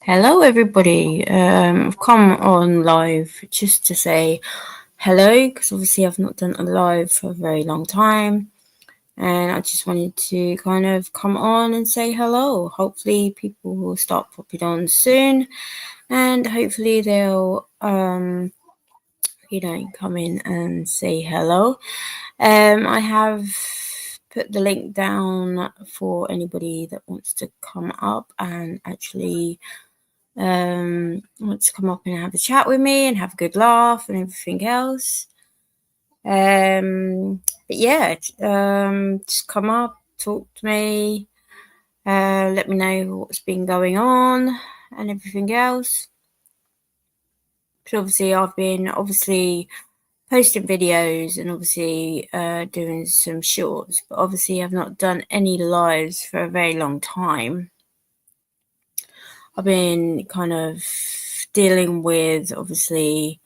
Hello, everybody. I've come on live just to say hello because obviously I've not done a live for a very long time, and I just wanted to kind of come on and say hello. Hopefully, people will start popping on soon, and hopefully they'll come in and say hello. I have put the link down for anybody that wants to come up and actually wants to come up and have a chat with me and have a good laugh and everything else. But yeah, just come up, talk to me, let me know what's been going on and everything else. But obviously, I've been posting videos and obviously doing some shorts, but obviously I've not done any lives for a very long time. I've been kind of dealing with obviously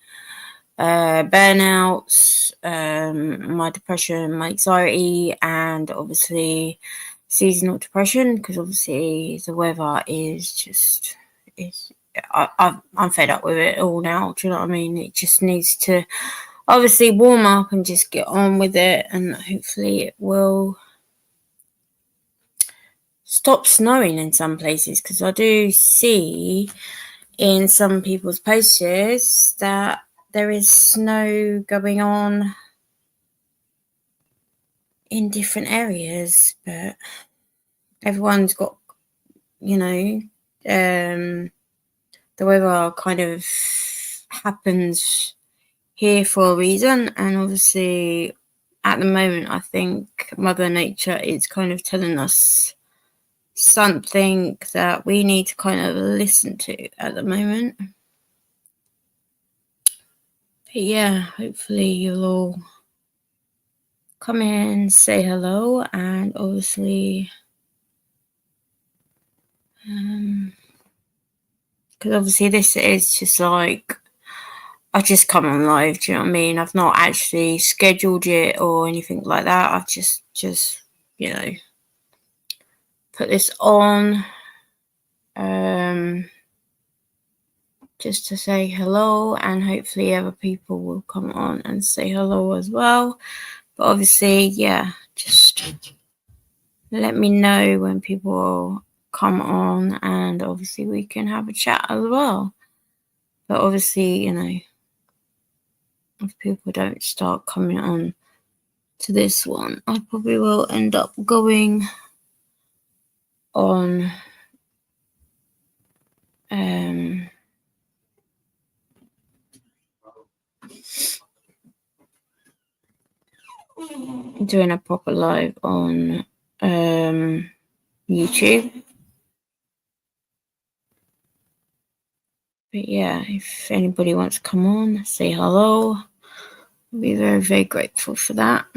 burnouts, my depression, my anxiety, and obviously seasonal depression, because obviously the weather is just I'm fed up with it all now. Do you know what I mean? It just needs to obviously warm up and just get on with it, and hopefully it will stop snowing in some places, because I do see in some people's posts that there is snow going on in different areas, but everyone's got, the weather kind of happens here for a reason, and obviously at the moment I think Mother Nature is kind of telling us something that we need to kind of listen to at the moment. But yeah, hopefully you'll all come in, say hello, and obviously because obviously this is just like I've just come on live, do you know what I mean? I've not actually scheduled it or anything like that. I've just put this on just to say hello, and hopefully other people will come on and say hello as well. But obviously, yeah, just let me know when people come on, and obviously we can have a chat as well. But obviously, if people don't start coming on to this one, I probably will end up going on doing a proper live on YouTube. But yeah, if anybody wants to come on, say hello. I'll be very, very grateful for that.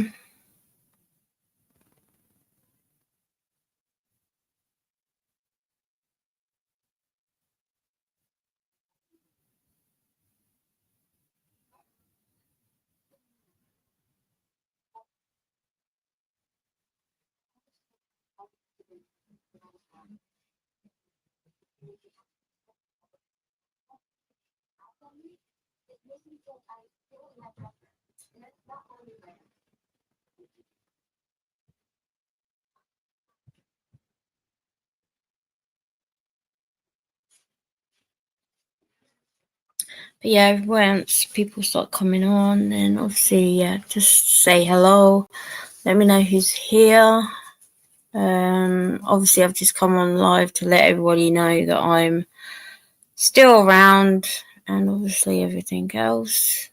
But yeah, once people start coming on, then obviously, yeah, just say hello. Let me know who's here. Obviously, I've just come on live to let everybody know that I'm still around, and obviously everything else.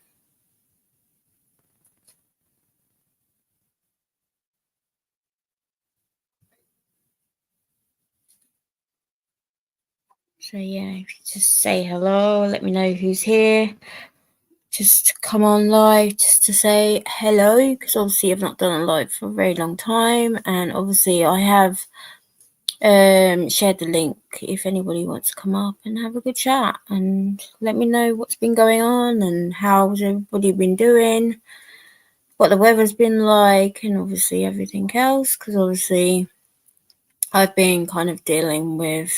So yeah, if you just say hello, let me know who's here. Just come on live just to say hello, because obviously I've not done a live for a very long time, and obviously I have shared the link if anybody wants to come up and have a good chat and let me know what's been going on and how's everybody been doing, what the weather's been like, and obviously everything else, because obviously I've been kind of dealing with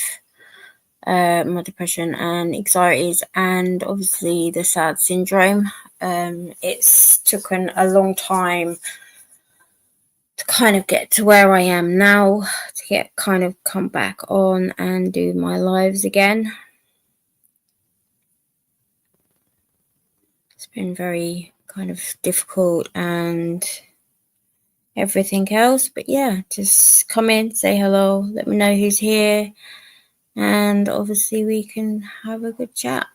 my depression and anxieties, and obviously the SAD syndrome. It's taken a long time to kind of get to where I am now, to get kind of come back on and do my lives again. It's been very kind of difficult and everything else, but yeah, just come in, say hello, let me know who's here, and obviously we can have a good chat.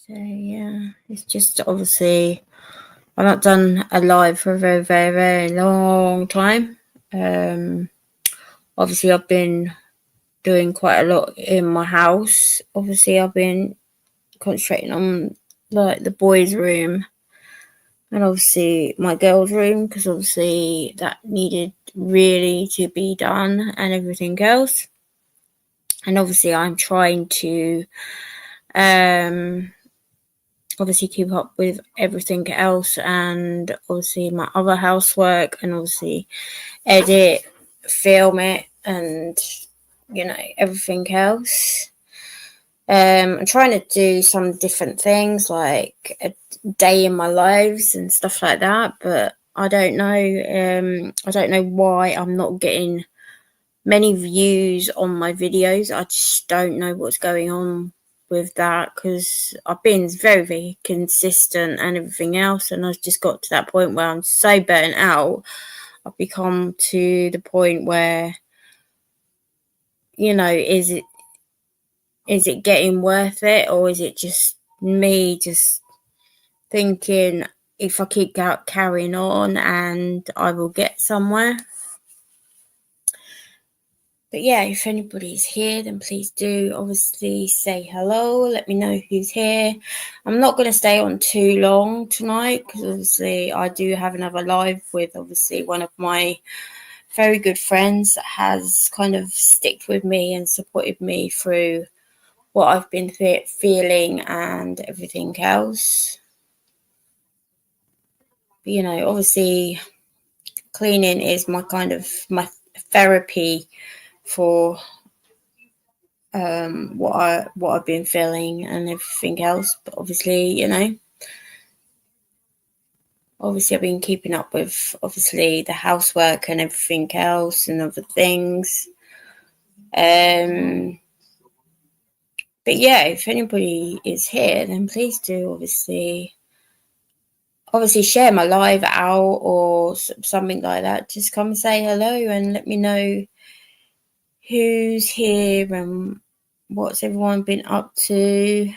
So yeah, it's just obviously I've not done a live for a very, very, very long time. Obviously I've been doing quite a lot in my house. Obviously I've been concentrating on like the boys' room and obviously my girls' room, because obviously that needed really to be done and everything else. And obviously I'm trying to obviously keep up with everything else, and obviously my other housework, and obviously edit, film it, and everything else. I'm trying to do some different things like a day in my lives and stuff like that, but I don't know. I don't know why I'm not getting many views on my videos. I just don't know what's going on with that, because I've been very, very consistent and everything else, and I've just got to that point where I'm so burnt out. I've become to the point where, is it getting worth it, or is it just me just thinking if I keep carrying on and I will get somewhere? But yeah, if anybody's here, then please do obviously say hello. Let me know who's here. I'm not going to stay on too long tonight, because obviously I do have another live with obviously one of my very good friends that has kind of sticked with me and supported me through what I've been feeling and everything else. But, obviously cleaning is my kind of my therapy for what I've been feeling and everything else. But obviously, I've been keeping up with obviously the housework and everything else and other things. But yeah, if anybody is here, then please do obviously share my live out or something like that. Just come and say hello and let me know who's here and what's everyone been up to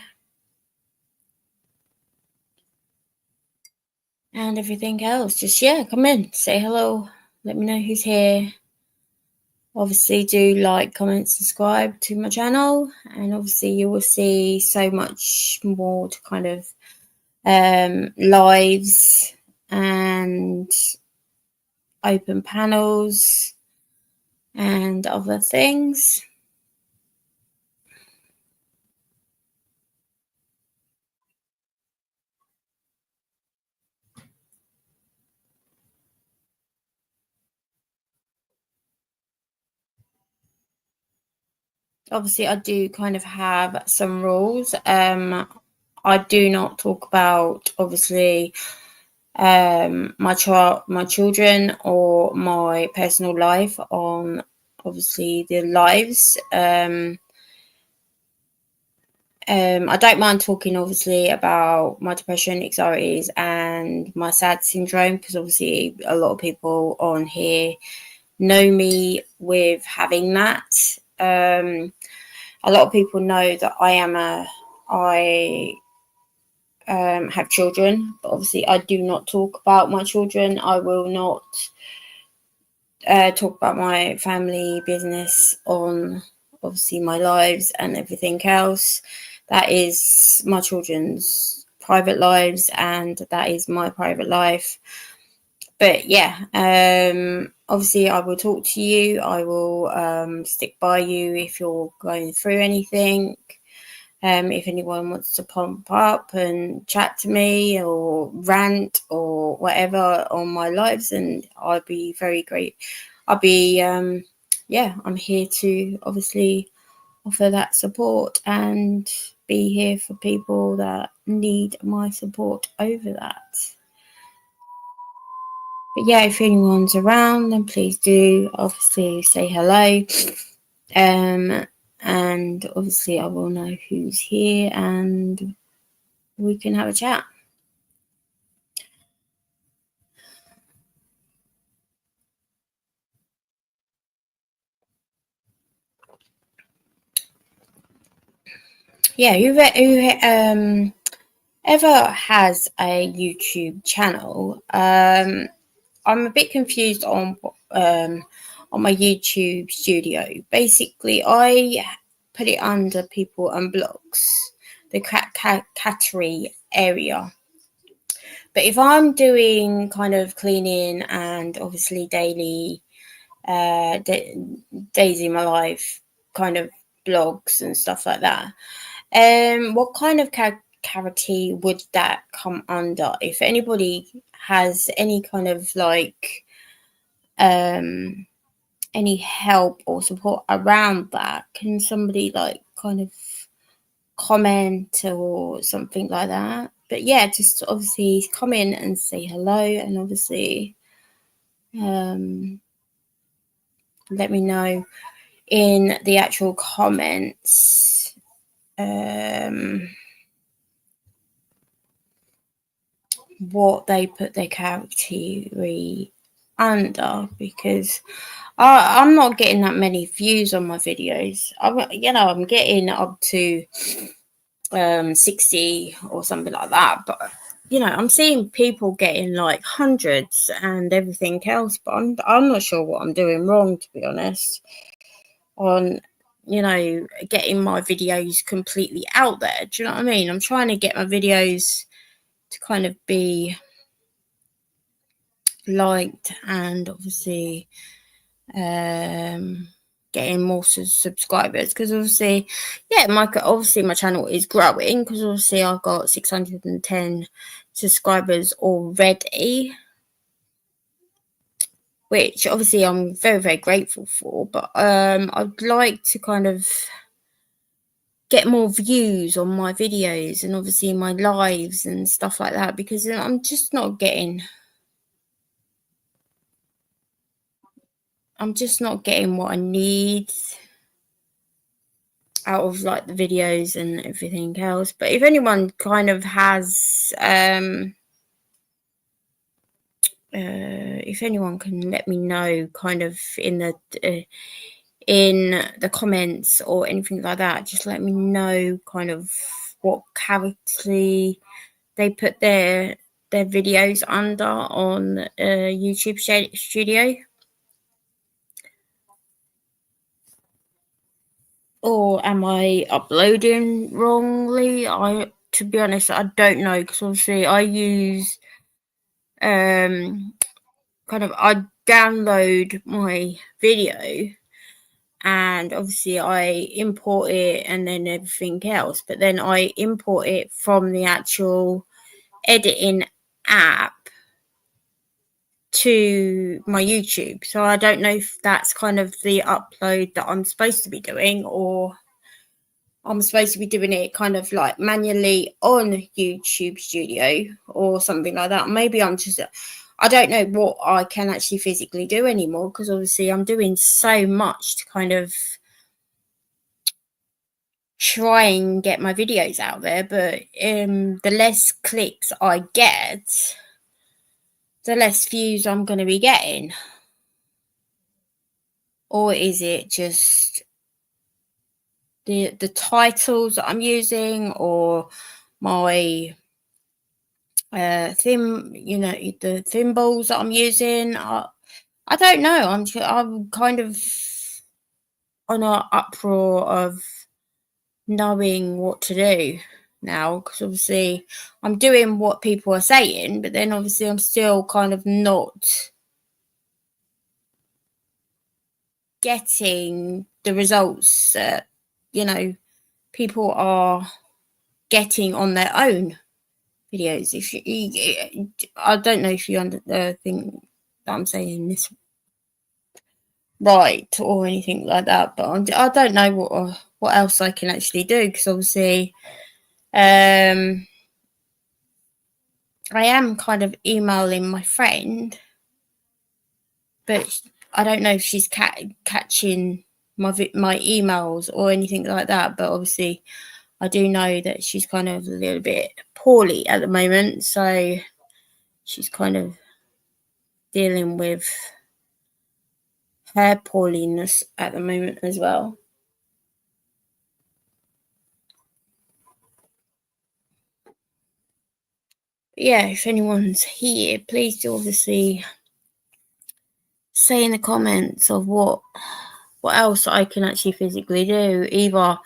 and everything else. Just come in, say hello, let me know who's here. Obviously do like, comment, subscribe to my channel, and obviously you will see so much more to kind of lives and open panels and other things. Obviously I do kind of have some rules. I do not talk about obviously my children or my personal life on obviously the lives. I don't mind talking obviously about my depression, anxieties, and my SAD syndrome, because obviously a lot of people on here know me with having that. A lot of people know that I have children, but obviously I do not talk about my children. I will not talk about my family business on obviously my lives and everything else. That is my children's private lives, and that is my private life. But yeah, obviously I will talk to you. I will stick by you if you're going through anything. If anyone wants to pump up and chat to me or rant or whatever on my lives, and I'd be very great. I'll be, yeah, I'm here to obviously offer that support and be here for people that need my support over that. But yeah, if anyone's around, then please do obviously say hello. And obviously I will know who's here and we can have a chat. Yeah, who ever has a YouTube channel? I'm a bit confused on my YouTube studio. Basically, I put it under people and blogs, the category area. But if I'm doing kind of cleaning and obviously daily days in my life kind of blogs and stuff like that, what kind of category would that come under? If anybody has any kind of like any help or support around that, can somebody like kind of comment or something like that? But yeah, just obviously come in and say hello, and obviously let me know in the actual comments what they put their category under, because I'm not getting that many views on my videos. I'm getting up to 60 or something like that, but I'm seeing people getting like hundreds and everything else, but I'm not sure what I'm doing wrong, to be honest, on getting my videos completely out there. Do you know what I mean? I'm trying to get my videos to kind of be liked and obviously getting more subscribers, because obviously my channel is growing, because obviously I've got 610 subscribers already, which obviously I'm very, very grateful for. But I'd like to kind of get more views on my videos and obviously my lives and stuff like that, because I'm just not getting what I need out of like the videos and everything else. But if anyone kind of has if anyone can let me know kind of in the comments or anything like that, just let me know kind of what character they put their videos under on YouTube studio. Or am I uploading wrongly? To be honest, I don't know, because obviously I use I download my video and obviously I import it and then everything else, but then I import it from the actual editing app to my YouTube. So I don't know if that's kind of the upload that I'm supposed to be doing, or I'm supposed to be doing it kind of like manually on YouTube Studio or something like that. Maybe I don't know what I can actually physically do anymore, because obviously I'm doing so much to kind of try and get my videos out there. But the less clicks I get, the less views I'm going to be getting. Or is it just the titles that I'm using, or my the thimbles that I'm using? I don't know. I'm kind of on an uproar of knowing what to do now, because obviously I'm doing what people are saying, but then obviously I'm still kind of not getting the results that people are getting on their own videos. If you I don't know if you think that I'm saying this right or anything like that, but I don't know what else I can actually do, because obviously I am kind of emailing my friend, but I don't know if she's catching my emails or anything like that. But obviously I do know that she's kind of a little bit poorly at the moment, so she's kind of dealing with her poorliness at the moment as well. But yeah, if anyone's here, please do obviously say in the comments of what else I can actually physically do. Either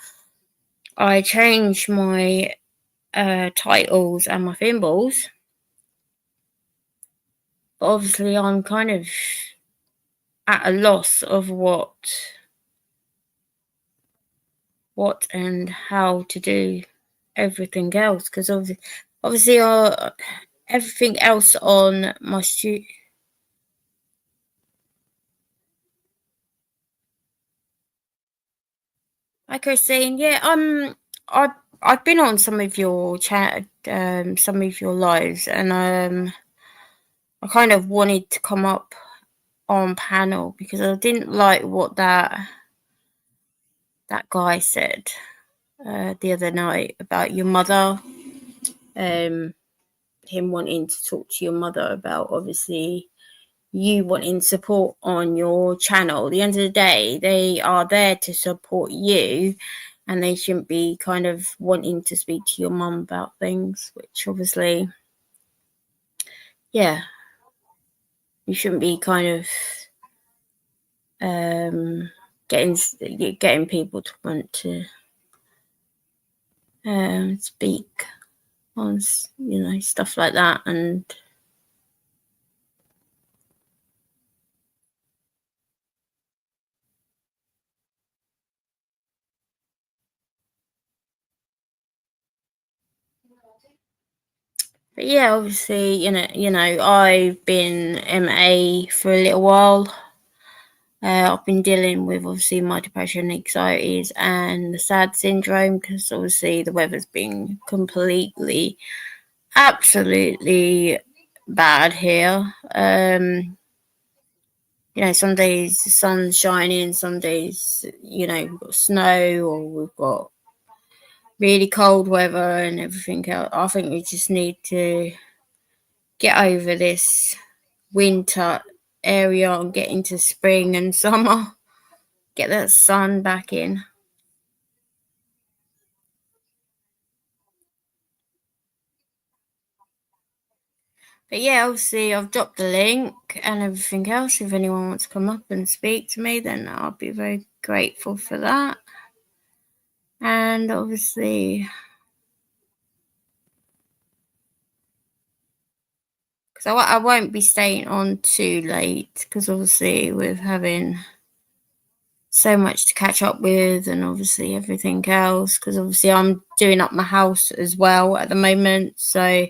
I change my titles and my thimbles, but obviously I'm kind of at a loss of what and how to do everything else, because obviously everything else on my Hi Christine, yeah, I've been on some of your chat, some of your lives, and I kind of wanted to come up on panel because I didn't like what that guy said the other night about your mother, him wanting to talk to your mother about obviously you wanting support on your channel. At the end of the day, they are there to support you, and they shouldn't be kind of wanting to speak to your mum about things, which obviously, yeah, you shouldn't be kind of getting people to want to speak on, stuff like that. And but yeah, obviously, I've been MA for a little while. I've been dealing with obviously my depression, anxieties, and the SAD syndrome, because obviously the weather's been completely, absolutely bad here. Some days the sun's shining, some days, we've got snow, or we've got really cold weather and everything else. I think we just need to get over this winter area and get into spring and summer, get that sun back in. But yeah, obviously I've dropped the link and everything else. If anyone wants to come up and speak to me, then I'll be very grateful for that. And obviously, because I won't be staying on too late, because obviously with having so much to catch up with and obviously everything else, because obviously I'm doing up my house as well at the moment. So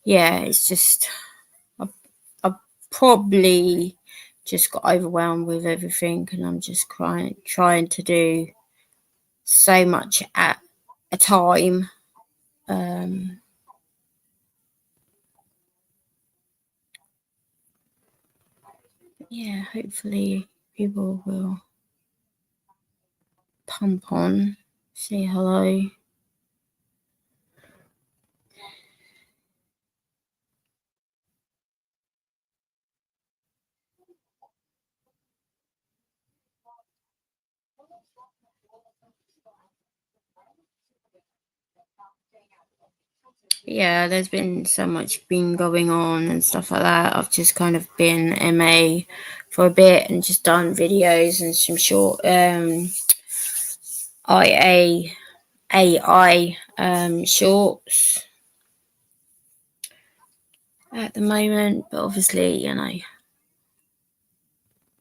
yeah, it's just I probably just got overwhelmed with everything, and I'm just trying to do so much at a time. Yeah, hopefully people will pump on, say hello. Yeah, there's been so much been going on and stuff like that. I've just kind of been MA for a bit and just done videos and some short AI shorts at the moment. But obviously,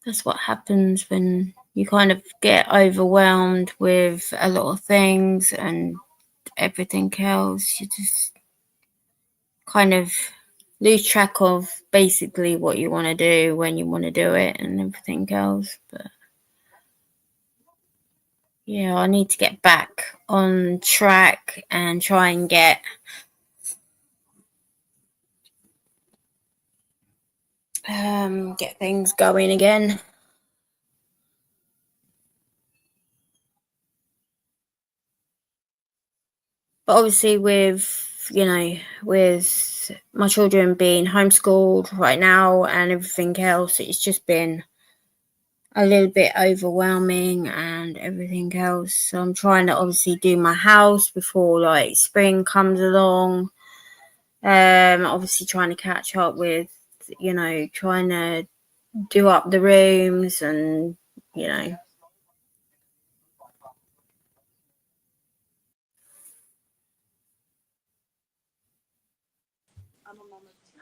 that's what happens when you kind of get overwhelmed with a lot of things and everything else. You just kind of lose track of basically what you want to do when you want to do it and everything else. But yeah, I need to get back on track and try and get things going again. But obviously with my children being homeschooled right now and everything else, it's just been a little bit overwhelming and everything else. So I'm trying to obviously do my house before like spring comes along. Obviously trying to catch up with, trying to do up the rooms and,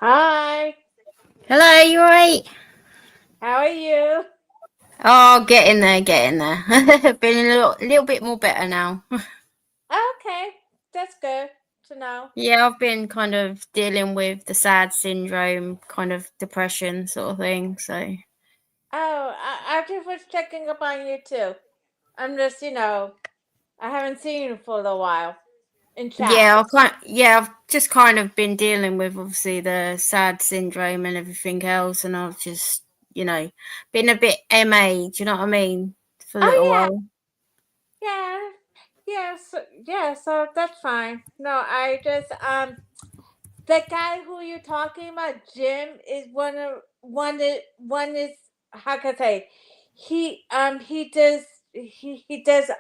Hi, Hello, you alright? how are you? Oh, getting there, getting there. Feeling a little bit more better now. Okay, that's good to know. Yeah, I've been kind of dealing with the sad syndrome, kind of depression sort of thing. So Oh, I just was checking up on you too. I'm just, I haven't seen you for a while in chat. I've just kind of been dealing with obviously the sad syndrome and everything else, and I've just, been a bit MA. Do you know what I mean? For a little Oh while. yeah, yeah. So that's fine. No, I just the guy who you're talking about, Jim, is one is how can I say, he does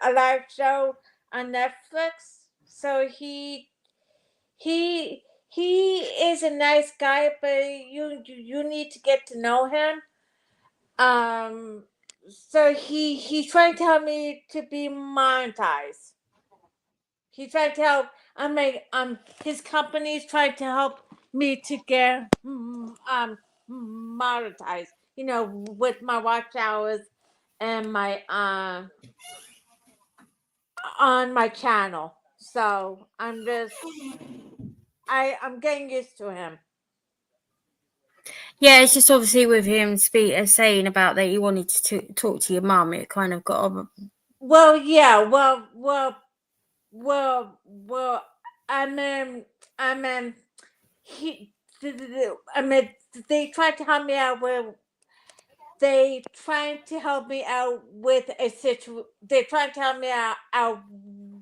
a live show on Netflix. So he is a nice guy, but you need to get to know him. Um, so he's trying to help me to be monetized. He's trying to help. I mean, his company's trying to help me to get monetized. With my watch hours and my on my channel. So I'm getting used to him. Yeah, it's just obviously with him saying about that he wanted to talk to your mum. It kind of got Well, yeah. Well. I mean, he. I mean, they tried to help me out with. They trying to help me out with a They trying to help me out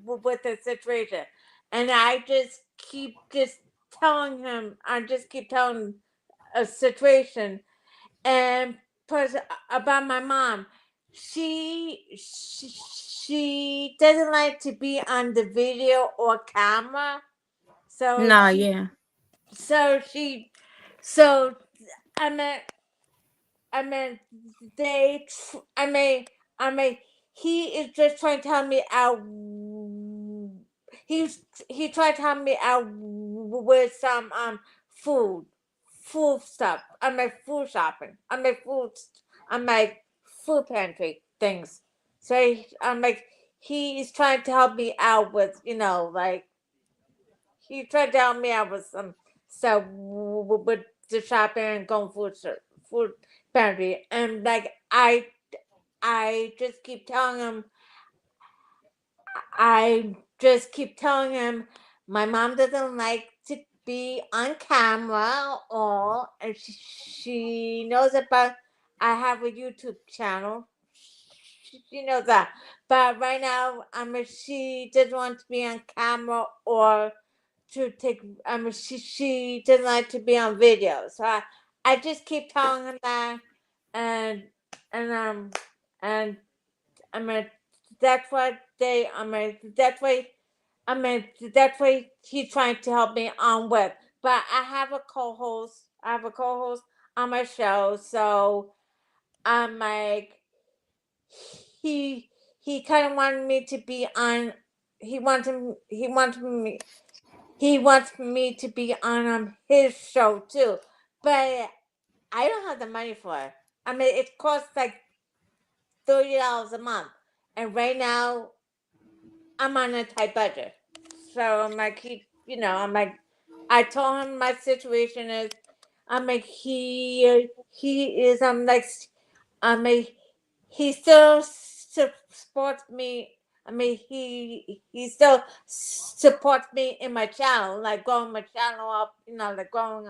with a situation, and I just keep just telling him. I just keep telling a situation, and plus about my mom. She doesn't like to be on the video or camera. So no, she yeah. so she so I mean I mean they I mean I mean he is just trying to help me out. He tried to help me out with some food food stuff. Food shopping. Food pantry things. So he is trying to help me out with, like he tried to help me out with some stuff with the shopping and going food pantry, and like I just keep telling him, I just keep telling him, my mom doesn't like to be on camera, or and she knows about. I have a YouTube channel. She knows that, but right now, she doesn't want to be on camera or to take. She doesn't like to be on video. So I just keep telling him that, and and and I mean that's what they. I mean that's what he's trying to help me on with. But I have a co-host. I have a co-host on my show, so I'm like he kind of wanted me to be on. He wants me to be on his show too, but I don't have the money for it. I mean, it costs like $30 a month, and right now I'm on a tight budget. So I'm like, I told him my situation is, I'm like, he is, I'm like, he still supports me. I mean, he still supports me in my channel, like growing my channel up, like growing,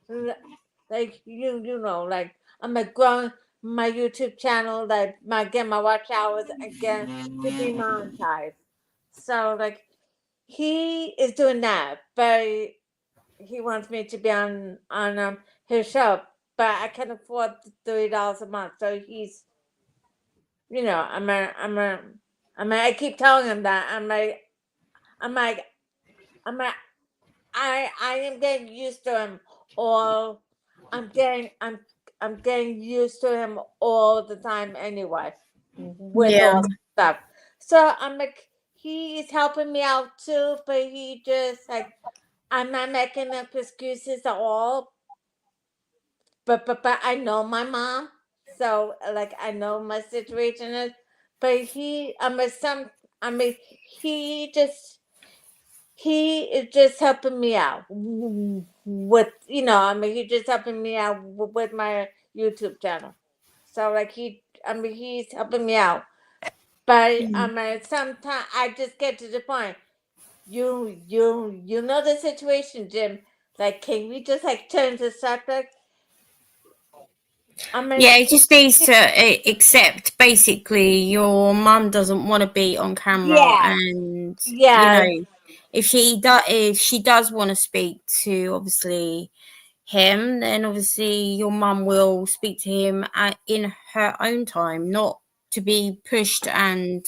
like like I'm like growing my YouTube channel, like get my watch hours again to be monetized. So like he is doing that, but he wants me to be on his show, but I can't afford $30 a month. So he's, I keep telling him that I am getting used to him all. I'm getting used to him all the time anyway, with Yeah. all stuff. So I'm like, he is helping me out too, but he just like, I'm not making up excuses at all. But I know my mom, so like I know my situation is. But he is just helping me out with, he's just helping me out with my YouTube channel. So like he's helping me out. But sometimes I just get to the point. You know the situation, Jim. Like, can we just like turn the subject? Yeah, he just needs to accept basically your mum doesn't want to be on camera, Yeah, and yeah, if she does want to speak to obviously him, then obviously your mum will speak to him in her own time, not to be pushed and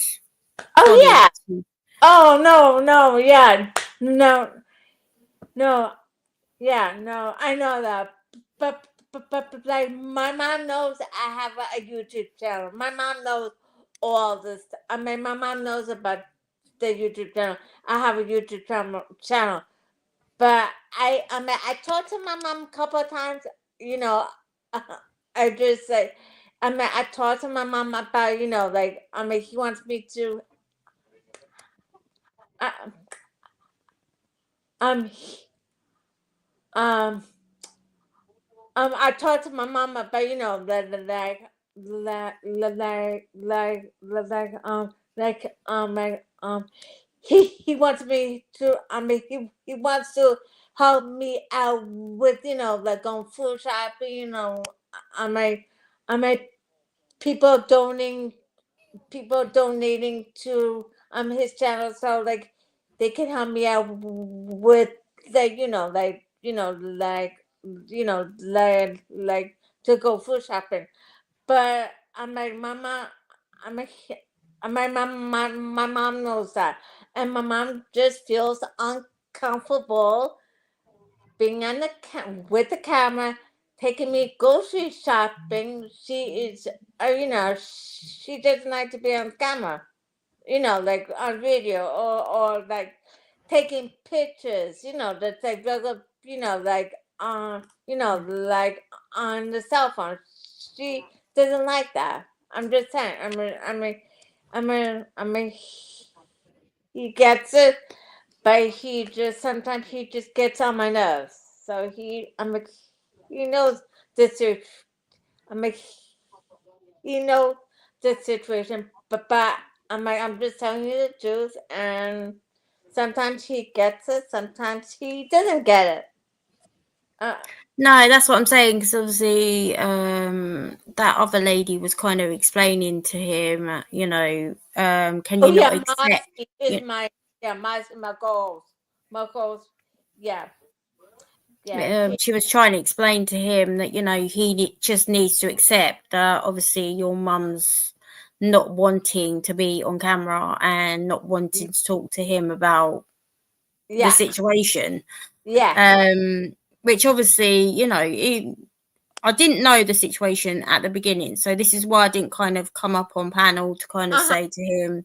oh prodded yeah. to. Oh no, yeah, no, yeah, no. I know that, but like my mom knows I have a YouTube channel. My mom knows all this. I mean, my mom knows about the YouTube channel. I have a YouTube channel. But I talked to my mom a couple of times. You know, I just say, I talked to my mom about, like, he wants me to. Uh, um, um, I talked to my mom about, he wants me to. He wants to help me out with, like going food shopping. I mean, I mean, people donating to his channel, so like they can help me out with, like, like to go food shopping. But I'm like, mama, I'm like, my mom knows that, and my mom just feels uncomfortable being on with the camera, taking me grocery shopping. She is, she doesn't like to be on camera, like on video, or like taking pictures, that's like regular, like like on the cell phone. She doesn't like that. I'm just saying. He gets it, but sometimes he just gets on my nerves. So he knows the situation. He knows the situation, but I'm just telling you the truth, and sometimes he gets it, sometimes he doesn't get it. No, that's what I'm saying, because obviously that other lady was kind of explaining to him, can you not accept? Marcy is my goals. My goals, yeah. She was trying to explain to him that he just needs to accept that obviously your mum's not wanting to be on camera and not wanting to talk to him about the situation. Which obviously, I didn't know the situation at the beginning, so this is why I didn't kind of come up on panel to kind of say to him,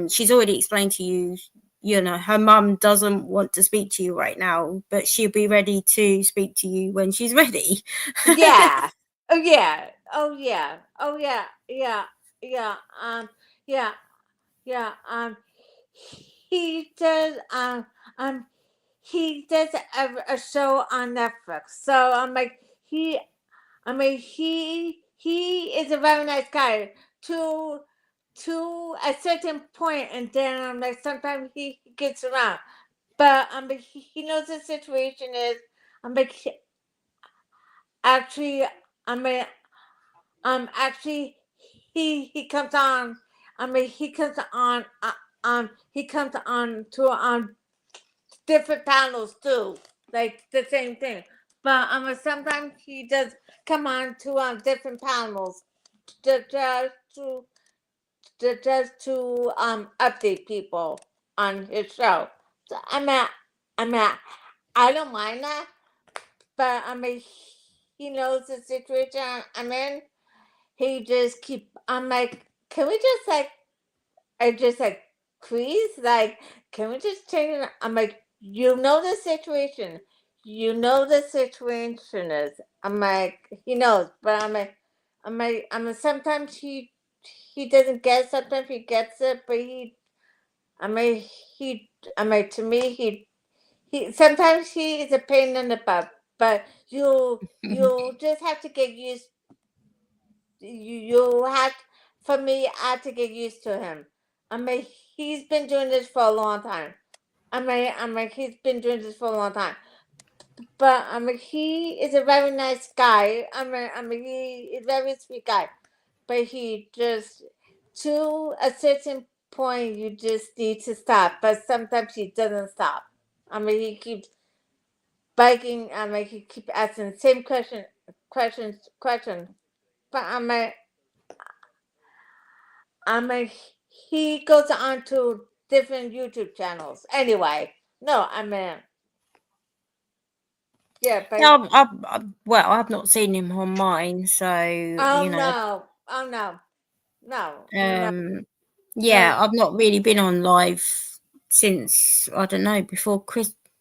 she's already explained to you, her mum doesn't want to speak to you right now, but she'll be ready to speak to you when she's ready. Yeah. Oh yeah. yeah, yeah, yeah, yeah. He does, he does a show on Netflix. So I'm like, he is a very nice guy to a certain point, and then I'm like, sometimes he gets around, but he knows the situation is. I'm like, actually, I mean, actually, he comes on. He comes on. He comes on to different panels too, like the same thing. But sometimes he does come on to different panels to just to update people on his show. So I mean, I don't mind that, but he knows the situation I'm in. He just keep. I'm like, can we just like, I just like, please, like, can we just change it? I'm like, you know the situation. You know the situation is. I'm like, he knows, but sometimes he doesn't get it, sometimes he gets it, but I mean, he, to me, he, sometimes he is a pain in the butt, but you just have to get used, you have, for me, I had to get used to him. He's been doing this for a long time. He's been doing this for a long time. But he is a very nice guy. He is a very sweet guy. But he just, to a certain point, you just need to stop. But sometimes he doesn't stop. He keeps begging. He keeps asking the same questions. But he goes on to different YouTube channels. Anyway, no, yeah, but No, well, I've not seen him on mine, so oh you know, no, oh no, no, no, no. yeah, I've not really been on live since, I don't know, before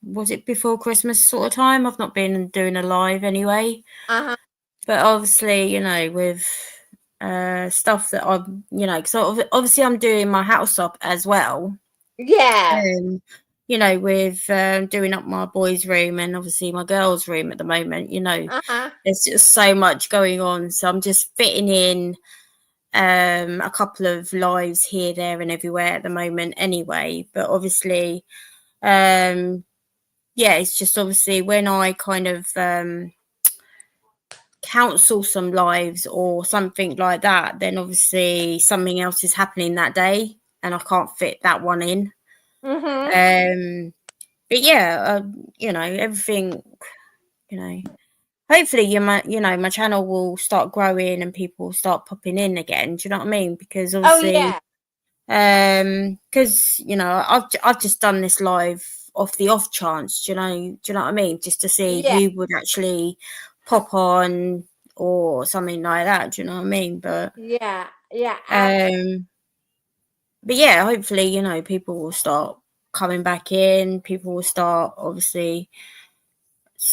was it before Christmas sort of time? I've not been doing a live anyway. Uh-huh. But obviously, with stuff that I'm, because obviously I'm doing my house up as well. Yeah. With doing up my boys' room and obviously my girls' room at the moment, Uh-huh. there's just so much going on. So I'm just fitting in a couple of lives here, there, and everywhere at the moment anyway. But obviously, it's just obviously when I kind of cancel some lives or something like that, then obviously something else is happening that day and I can't fit that one in. Mm-hmm. But yeah, everything, hopefully my channel will start growing and people will start popping in again. Do you know what I mean? Because Oh obviously, yeah. because I've just done this live off the off chance. Do you know what I mean? Just to see Yeah. who would actually pop on or something like that. Do you know what I mean? But Yeah. Yeah. but yeah, hopefully people will start coming back in. People will start obviously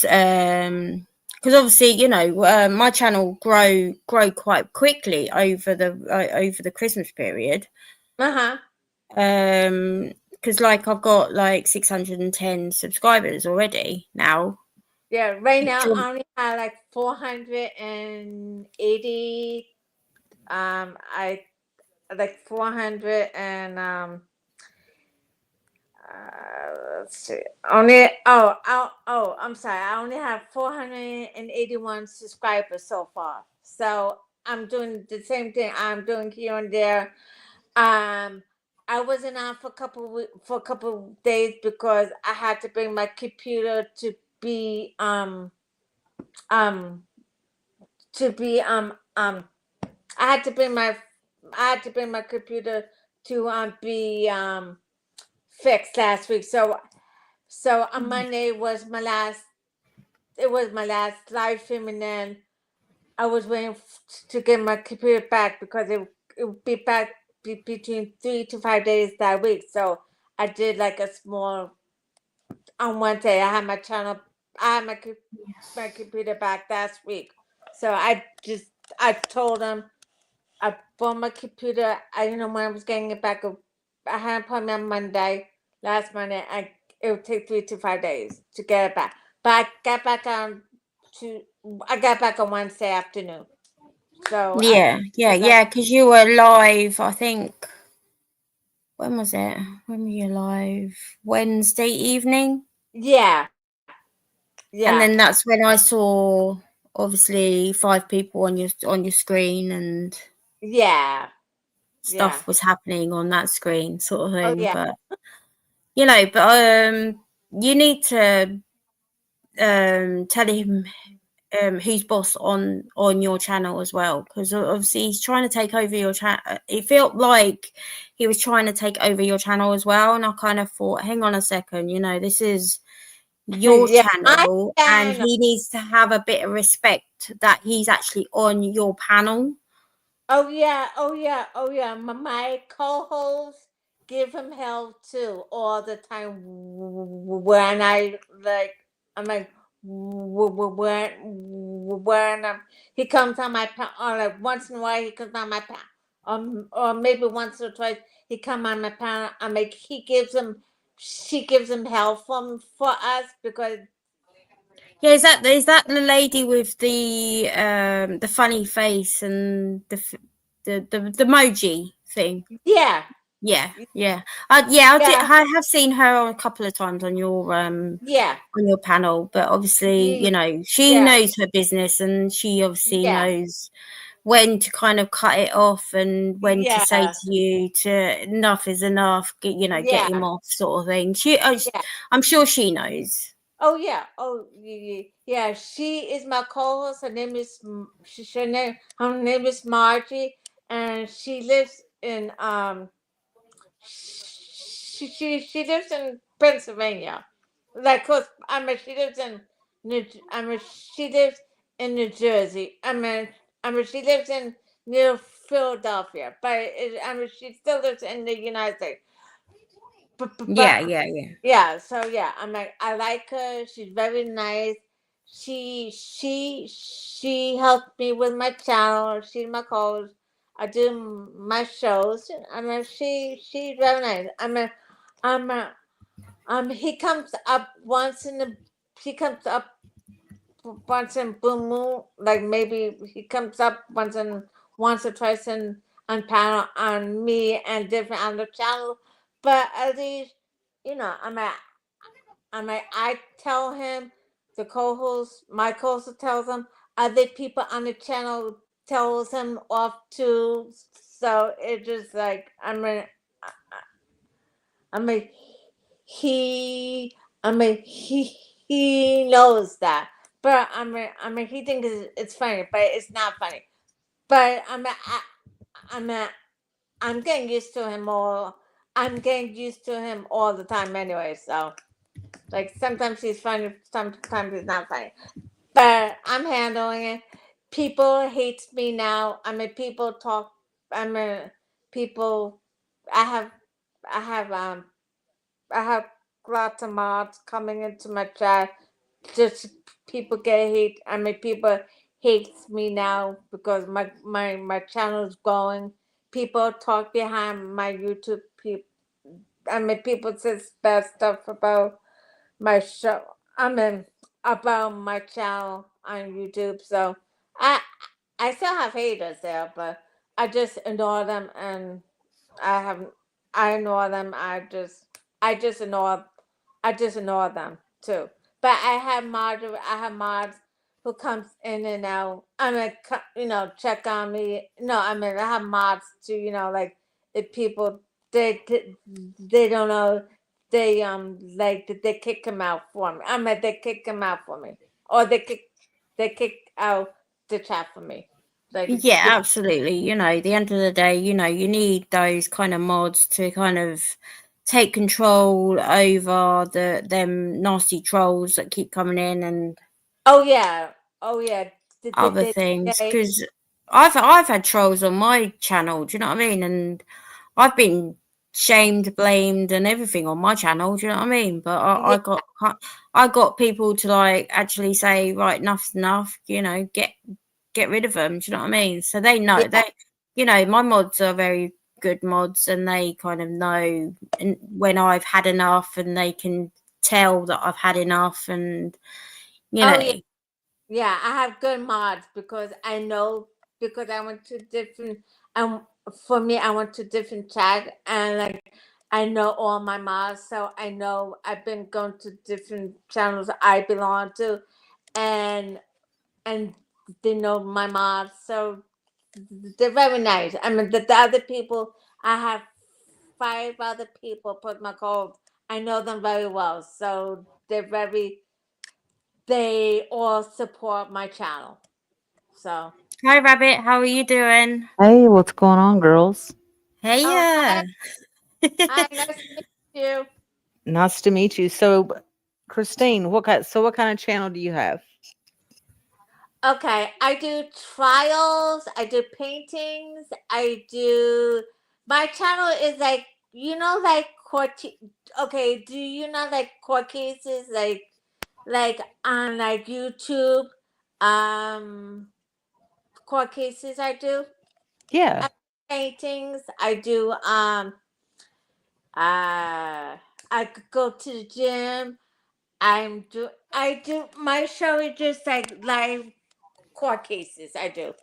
because obviously my channel grow quite quickly over the Christmas period. Uh-huh. Because like I've got like 610 subscribers already now. Yeah. Right now I only have like 480. I like 400 and let's see. Only I'm sorry. I only have 481 subscribers so far. So I'm doing the same thing I'm doing here and there. I wasn't on for a couple of days because I had to bring my computer to be um to be I had to bring my computer to be fixed last week. So on Monday was my last. It was my last live stream, and then I was waiting to get my computer back because it would be back between 3 to 5 days that week. So I did like a small. On Wednesday, I had my channel. I had my computer back last week. So I told them I bought my computer. I didn't know when I was getting it back. I had an appointment on Monday, last Monday. It would take 3 to 5 days to get it back. But I got back on Wednesday afternoon. So Yeah, because you were live, I think. When was it? When were you live? Wednesday evening? yeah. And then that's when I saw obviously 5 people on your screen and stuff was happening on that screen, sort of thing. But you need to tell him who's boss on your channel as well, because obviously he's trying to take over your channel. It felt like he was trying to take over your channel as well, and I kind of thought, hang on a second, this is your channel, and he needs to have a bit of respect that he's actually on your panel. Oh yeah. My co-hosts give him hell too all the time. When I'm like, when he comes on my panel, or like once in a while he comes on my panel, or maybe once or twice he come on my panel. I'm like, she gives him hell for us because. Yeah, is that the lady with the funny face and the emoji thing? Yeah. I have seen her a couple of times on your on your panel, but obviously she knows her business, and she obviously knows when to kind of cut it off and when to say to you to enough is enough, get him off, sort of thing. I'm sure she knows. Oh yeah. Oh yeah. She is my co-host. Her name is her name is Margie, and she lives in she lives in Pennsylvania. Like, cause she lives in she lives in New Jersey. She lives in near Philadelphia, but she still lives in the United States. Yeah. So yeah, I like her. She's very nice. She helped me with my channel. She's my coach. I do my shows. She's very nice. He comes up once in the he comes up once in blue moon. Like maybe he comes up once or twice on panel on me and different on the channel. But at least I tell him, the co-host, my co-host tells him, other people on the channel tells him off too. So it just like he he knows that, but he thinks it's funny, but it's not funny. But I'm getting used to him all. I'm getting used to him all the time anyway. So, like, sometimes he's funny, sometimes he's not funny. But I'm handling it. People hate me now. People talk. People. I have lots of mods coming into my chat. Just people get hate. People hates me now because my channel is growing. People talk behind my YouTube. People says bad stuff about my show. About my channel on YouTube. So I still have haters there, but I just ignore them, and I ignore them. I just ignore them too. But I have mods who comes in and out. Check on me. No, I have mods too. Like, if people they don't know, they kick him out for me. They kick him out for me, or they kick out the chat for me. Absolutely. The end of the day, you need those kind of mods to kind of take control over them nasty trolls that keep coming in, and other things, because I've had trolls on my channel, do you know what I mean? And I've been shamed, blamed, and everything on my channel, do you know what I mean? But I got people to like actually say, right, enough's enough, get rid of them, do you know what I mean? So they know you know, my mods are very good mods, and they kind of know when I've had enough, and they can tell that I've had enough, and you Oh know, yeah, yeah. I have good mods because I know, because I went to different. For me, I went to different chat, and like I know all my mods, so I know I've been going to different channels I belong to, and and they know my mods, so they're very nice. I mean, the other people, I have 5 other people put my code. I know them very well, so they all support my channel. So, hi Rabbit, how are you doing? Hey, what's going on, girls? Hey, oh yeah. hi, nice to meet you. Nice to meet you. So, Christine, what kind of channel do you have? Okay, I do trials. I do paintings. I do. My channel is like, like court. Okay, do you know like court cases, like on like YouTube, um, court cases. I do. Yeah. I do paintings. I do. I could go to the gym. I do. My show is just like live court cases. I do.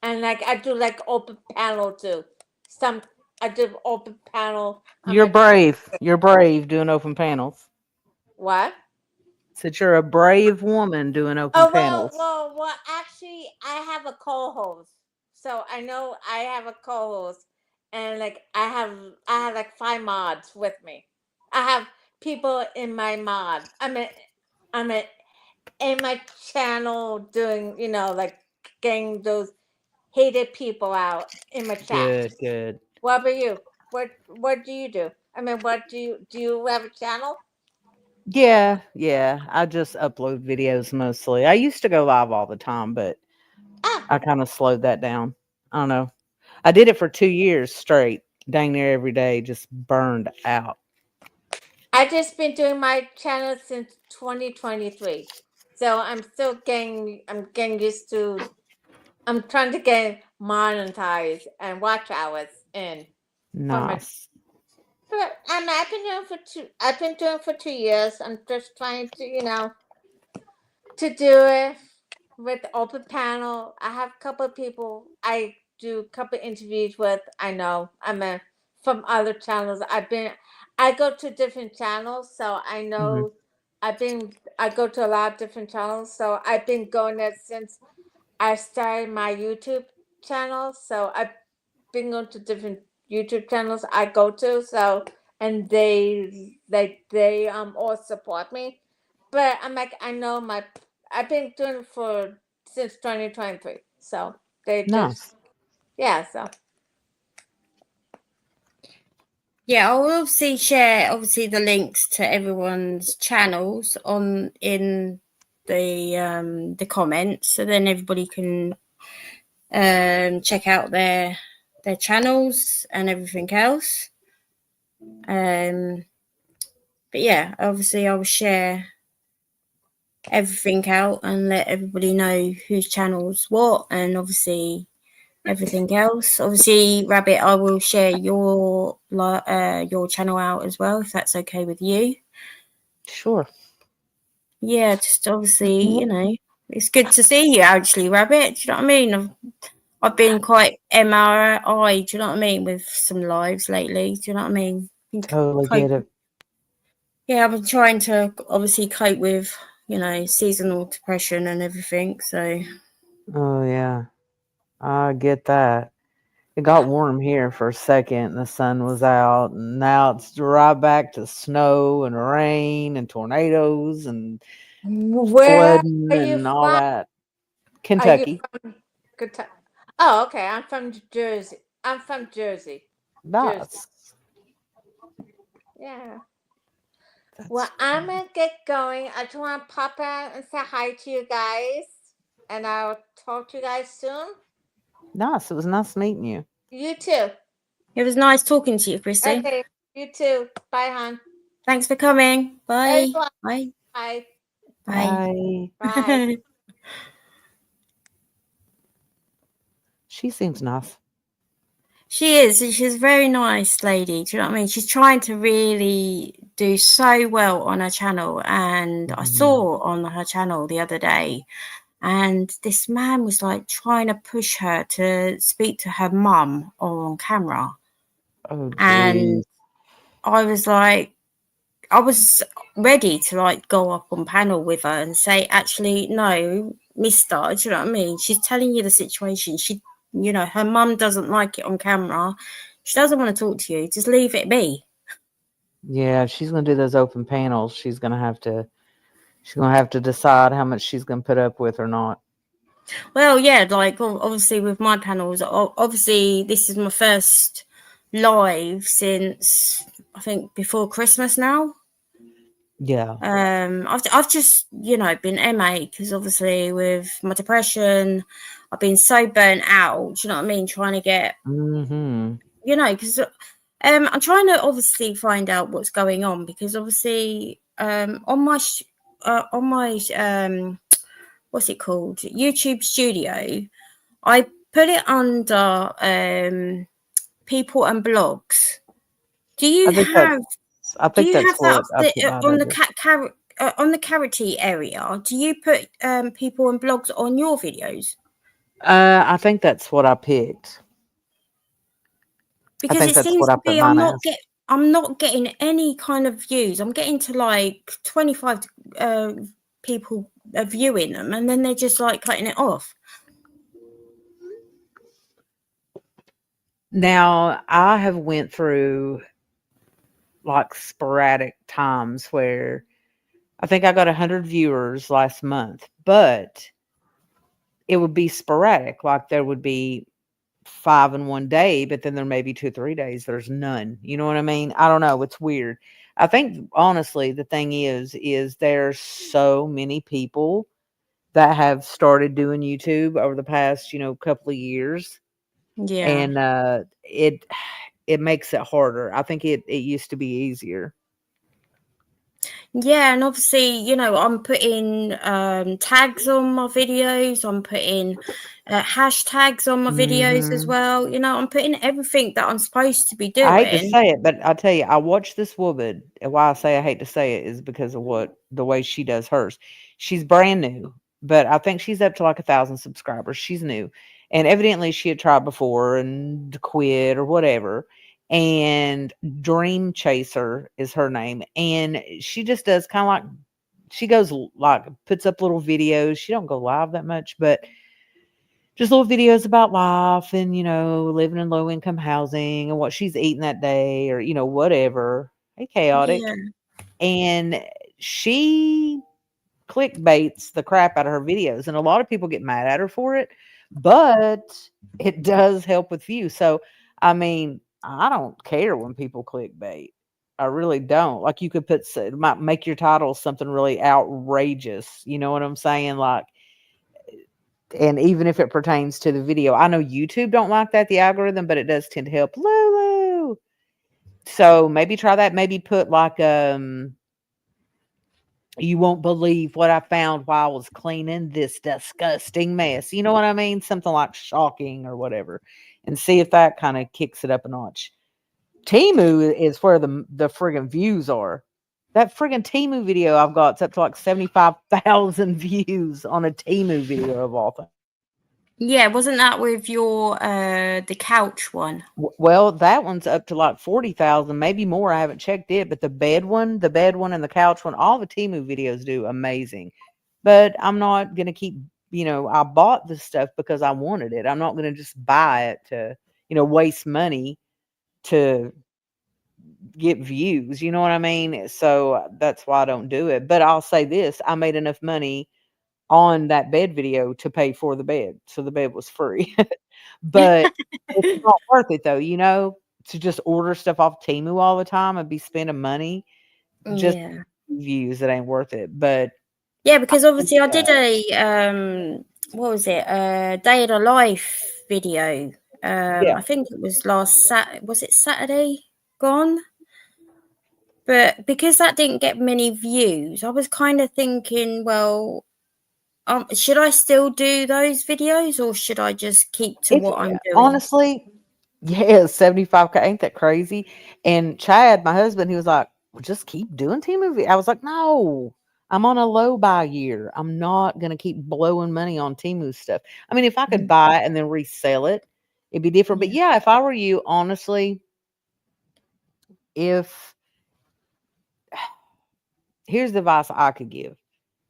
And like I do like open panel too. Some I do open panel. I'm You're like, brave. You're brave doing open panels. what? Said you're a brave woman doing open Oh well, panels. well, well. Actually, I have a co-host, so I know I have a co-host, and like I have like 5 mods with me. I have people in my mod. I'm in my channel doing, like getting those hated people out in my chat. Good, good. What about you? What do you do? I mean, what do you have a channel? Yeah, yeah. I just upload videos mostly. I used to go live all the time, but Ah, I kind of slowed that down. I don't know. I did it for 2 years straight, dang near every day, just burned out. I just been doing my channel since 2023, so I'm getting used to. I'm trying to get monetized and watch hours in for my. Nice. But I've been doing for two. I've been doing for 2 years. I'm just trying to, to do it with open panel. I have a couple of people I do a couple of interviews with. I know from other channels. I go to different channels, so I Hmm. know I go to a lot of different channels. So I've been going there since I started my YouTube channel. So I've been going to different YouTube channels I go to. So and they all support me. But I'm like, I know I've been doing it for since 2023. So they just, Nice. yeah. So Yeah, I'll obviously share the links to everyone's channels on in the comments, so then everybody can check out their channels and everything else. But yeah, obviously I'll share everything out and let everybody know whose channel's what, and obviously everything else. Obviously, Rabbit, I will share your channel out as well, if that's okay with you. Sure. Yeah, just obviously, it's good to see you actually, Rabbit. Do you know what I mean? I've been quite MRI, do you know what I mean, with some lives lately. Do you know what I mean? Totally get it. Yeah, I've been trying to obviously cope with, seasonal depression and everything. So Oh, yeah. I get that. It got yeah. warm here for a second, and the sun was out, and now it's right back to snow and rain and tornadoes and Where flooding are you and all from? that. Are you Kentucky. from Kentucky? Oh, okay. I'm from Jersey. I'm from Jersey. Jersey. Nice. Yeah. Well, That's I'm gonna get going. I just want to pop out and say hi to you guys, and I'll talk to you guys soon. nice. It was nice meeting you. You too. it was nice talking to you, Christy. Okay. You too. Bye, hon. Thanks for coming. There you Bye. are. Bye. Bye. Bye. Bye. Bye. She seems nice. She is. She's a very nice lady. Do you know what I mean? She's trying to really do so well on her channel. And I saw on her channel the other day, and this man was like trying to push her to speak to her mum on camera. Oh, And geez. I was like, I was ready to like go up on panel with her and say, actually, no, mister, do you know what I mean? She's telling you the situation. She, you know, her mum doesn't like it on camera. She doesn't want to talk to you. Just leave it be. Yeah, if she's gonna do those open panels, she's gonna have to decide how much she's gonna put up with or not. Well, yeah, like obviously with my panels, obviously this is my first live since I think before Christmas now. Yeah. I've just, you know, been MA because obviously with my depression, I've been so burnt out. Do you know what I mean? Trying to get, Mm-hmm. you know, because I'm trying to obviously find out what's going on because obviously on my what's it called, YouTube Studio, I put it under people and blogs. Do you I think have that's what I put mine on under. on the charity area? Do you put people and blogs on your videos? I think that's what I picked. I Because think it that's seems what I to put be mine as. I'm not getting any kind of views. I'm getting to like 25 people viewing them, and then they're just like cutting it off. Now, I have went through like sporadic times where I think I got 100 viewers last month, but it would be sporadic. Like there would be 5 in one day, but then there may be 2, 3 days there's none. You know what I mean? I don't know. It's weird. I think honestly, the thing is there's so many people that have started doing YouTube over the past, couple of years. Yeah. And it makes it harder. I think it used to be easier. Yeah, and obviously, you know, I'm putting tags on my videos. I'm putting hashtags on my videos as Mhm. well. You know, I'm putting everything that I'm supposed to be I hate to doing. say it, but I'll tell you, I watched this woman, and why I say I hate to say it is because of the way she does hers. She's brand new, but I think she's up to like 1,000 subscribers. She's new, and evidently she had tried before and quit or whatever. And Dream Chaser is her name, and she just does kind of like she goes like puts up little videos. She don't go live that much, but just little videos about life and, living in low income housing and what she's eating that day or, whatever. Hey, chaotic. Yeah. And she clickbaits the crap out of her videos. And a lot of people get mad at her for it, but it does help with views. So, I mean, I don't care when people clickbait. I really don't. Like you could might make your title something really outrageous. You know what I'm saying? Like, and even if it pertains to the video, I know YouTube don't like that, the algorithm, but it does tend to help Lulu. So maybe try that. Maybe put like you won't believe what I found while I was cleaning this disgusting mess. You know what I mean? Something like shocking or whatever, and see if that kind of kicks it up a notch. Temu is where the friggin' views are. That friggin' Temu video I've got, it's up to like 75,000 views on a Temu video of all things. Yeah, wasn't that with your the couch one? Well, that one's up to like 40,000, maybe more. I haven't checked it, but the bed one, and the couch one, all the Temu videos do amazing. But I'm not gonna keep, I bought this stuff because I wanted it. I'm not gonna just buy it to, waste money to get views. You know what I mean? So that's why I don't do it. But I'll say this: I made enough money on that bed video to pay for the bed, so the bed was free. But it's not worth it though, to just order stuff off Temu all the time and be spending money just Yeah. views. It ain't worth it. But Yeah, because obviously I did a what was it? Day of the life video. yeah, I think it was was it Saturday gone? But because that didn't get many views, I was kind of thinking, well, should I still do those videos or should I just keep to if what I'm doing? honestly, Yeah, 75K. Ain't that crazy? And Chad, my husband, he was like, well, just keep doing T-movie. I was like, no, I'm on a low buy year. I'm not going to keep blowing money on Temu stuff. I mean, if I could Mhm. buy it and then resell it, it'd be different. But Yeah. yeah, if I were you, honestly, if here's the advice I could give,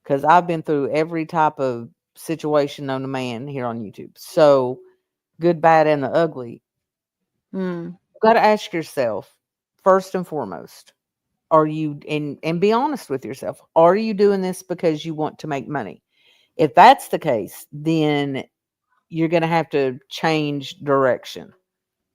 because I've been through every type of situation known to man here on YouTube. So good, bad, and the ugly. Mm. You got to ask yourself first and foremost, are you and be honest with yourself, are you doing this because you want to make money? If that's the case, then you're going to have to change direction,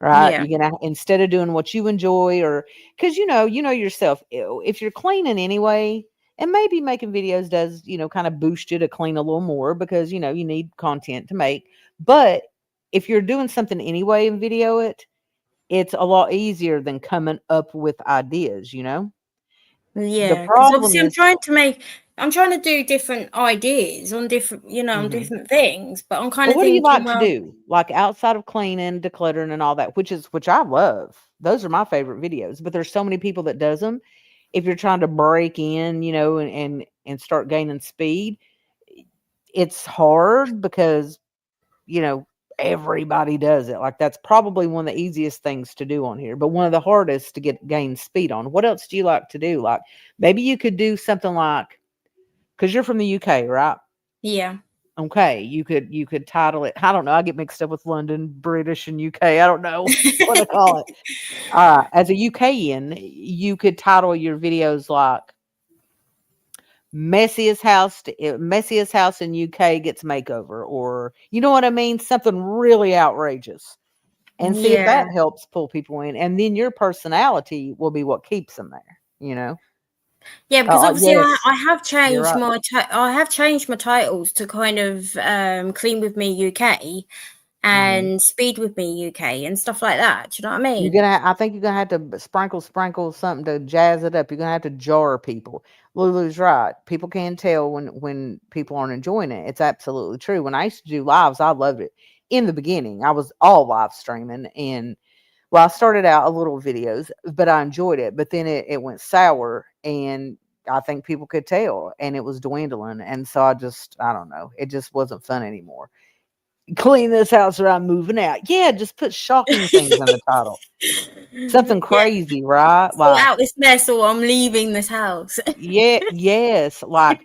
right? Yeah. You're going to, instead of doing what you enjoy, or because you know yourself, if you're cleaning anyway, and maybe making videos does, kind of boost you to clean a little more, because you need content to make. But if you're doing something anyway and video it, it's a lot easier than coming up with ideas. The Yeah, because problem obviously is, I'm trying to do different ideas on different, on mhm. different things, but I'm kind Well, of what do you thinking, like to well, do? Like outside of cleaning, decluttering, and all that, which I love. Those are my favorite videos. But there's so many people that does them. If you're trying to break in, and start gaining speed, it's hard because you know everybody does it. Like that's probably one of the easiest things to do on here, but one of the hardest to gain speed on. What else do you like to do? Like maybe you could do something like, because you're from the UK, right? yeah. Okay, you could title it. I don't know. I get mixed up with London, British, and UK. I don't know what to call it. As a UKian, you could title your videos like "Messiest house in UK gets makeover," or you know what I mean, something really outrageous, and see if Yeah. that helps pull people in. And then your personality will be what keeps them there. You know. Yeah, because obviously Yes, I have you're changed right. I have changed my titles to kind of Clean With Me UK Hmm. and Speed With Me UK and stuff like that. Do you know what I You're mean? gonna. I think you're gonna have to sprinkle something to jazz it up. You're gonna have to jar people. Lulu's right. People can tell when people aren't enjoying it. It's absolutely true. When I used to do lives, I loved it. In the beginning, I was all live streaming, and well, I started out a little videos, but I enjoyed it. But then it went sour, and I think people could tell, and it was dwindling. And so I don't know. It just wasn't fun anymore. Clean this house or I'm moving out. Yeah, just put shocking things in the title. Something Yeah, crazy, right? sort Like, out this mess or I'm leaving this house. yeah, yes, like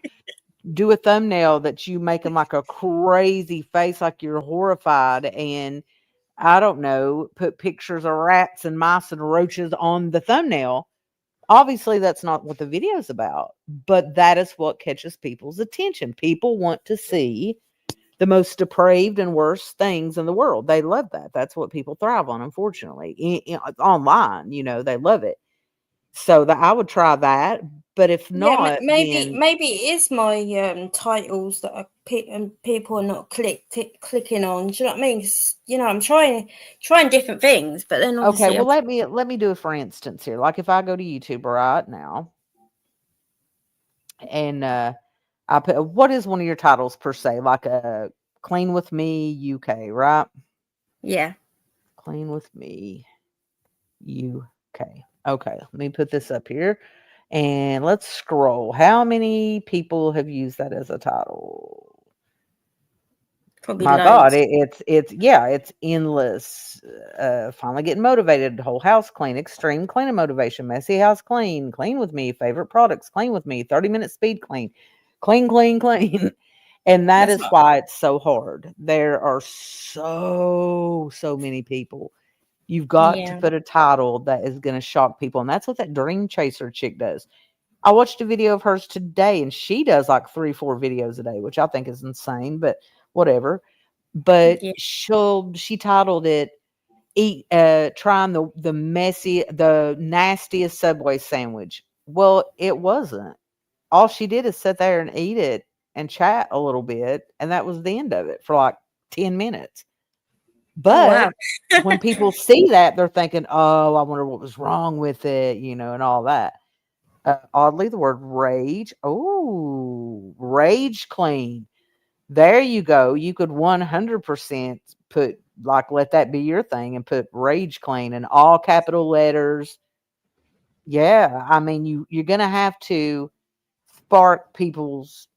do a thumbnail that you making like a crazy face, like you're horrified, and I don't know, put pictures of rats and mice and roaches on the thumbnail. Obviously, that's not what the video's about, but that is what catches people's attention. People want to see the most depraved and worst things in the world. They love that. That's what people thrive on, unfortunately. Online, they love it. So that I would try that, but if Yeah, not, then maybe it is my titles that are and people are not clicking on. Do you know what I mean? 'Cause, I'm trying different things, but then okay, obviously well let me do it for instance here. Like if I go to YouTube right now and I put what is one of your titles per se? Like Clean With Me UK, right? yeah, Clean With Me UK. Okay, let me put this up here and let's scroll. How many people have used that as a title? probably My God, loads. it's endless. Finally getting motivated. Whole house clean, extreme cleaning motivation, messy house clean, clean with me, favorite products, clean with me, 30-minute speed clean, clean, clean, clean. And that That's is what. why it's so hard. There are so many people. You've got to Yeah. put a title that is going to shock people. And that's what that Dream Chaser chick does. I watched a video of hers today, and she does like 3-4 videos a day, which I think is insane, but whatever. But Yeah. she titled it trying the nastiest Subway sandwich. Well, it wasn't. All she did is sit there and eat it and chat a little bit, and that was the end of it for like 10 minutes. Oh But wow. when people see that, they're thinking, "Oh, I wonder what was wrong with it," and all that. Oddly, the word rage. Oh, rage clean. There you go. You could 100% put like let that be your thing and put Rage Clean in all capital letters. Yeah, I mean you're gonna have to spark people's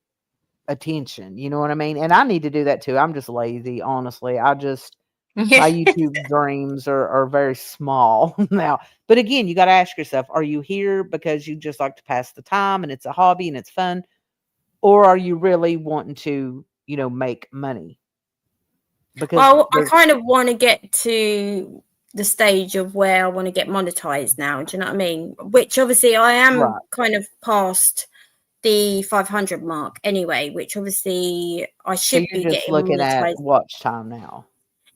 attention. You know what I mean? And I need to do that too. I'm just lazy, honestly. My YouTube dreams are very small now. But again, you got to ask yourself, are you here because you just like to pass the time and it's a hobby and it's fun? Or are you really wanting to, make money? Because Well, I kind of want to get to the stage of where I want to get monetized now. Do you know what I mean? Which obviously I am kind of past the 500 mark anyway, which obviously I should be just getting looking monetized. at watch time now.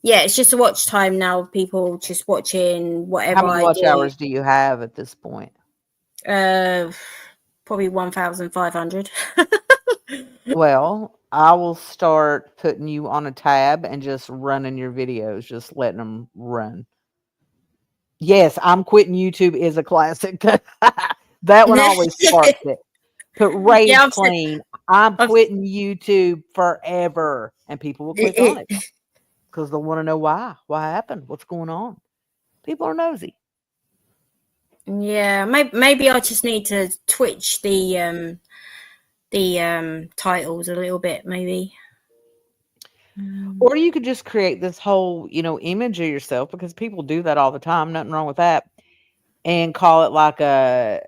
Yeah, it's just a watch time now. People just watching whatever. How many watch hours do you have at this point? Probably 1,500. Well, I will start putting you on a tab and just running your videos, just letting them run. Yes, I'm quitting YouTube is a classic. That one always sparks it. Put Rage Clean. I'm quitting YouTube forever. And people will click on it because they'll want to know why. What happened? What's going on? People are nosy. Yeah, maybe I just need to twitch the titles a little bit, maybe. Or you could just create this whole, image of yourself, because people do that all the time. Nothing wrong with that. And call it like a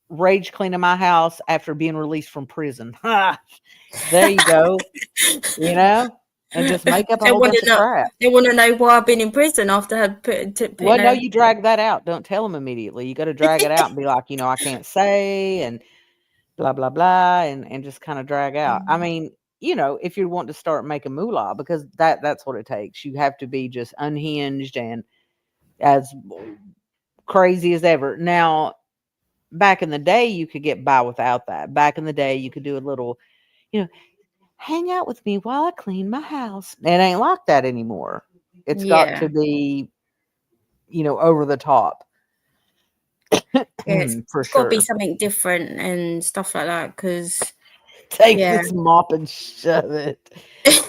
Rage Clean in my house after being released from prison. There you go. And just make up a whole bunch of crap. They want to know why I've been in prison after I put well, no, you drag that out. Don't tell them immediately. You got to drag it out and be like, I can't say, and blah, blah, blah, and just kind of drag out. I mean, if you want to start making moolah, because that's what it takes. You have to be just unhinged and as crazy as ever. Now, back in the day, you could get by without that. Back in the day, you could do a little, hang out with me while I clean my house. It ain't like that anymore. It's got to be, over the top. It's for got sure. to be something different and stuff like that, because take this mop and shove it.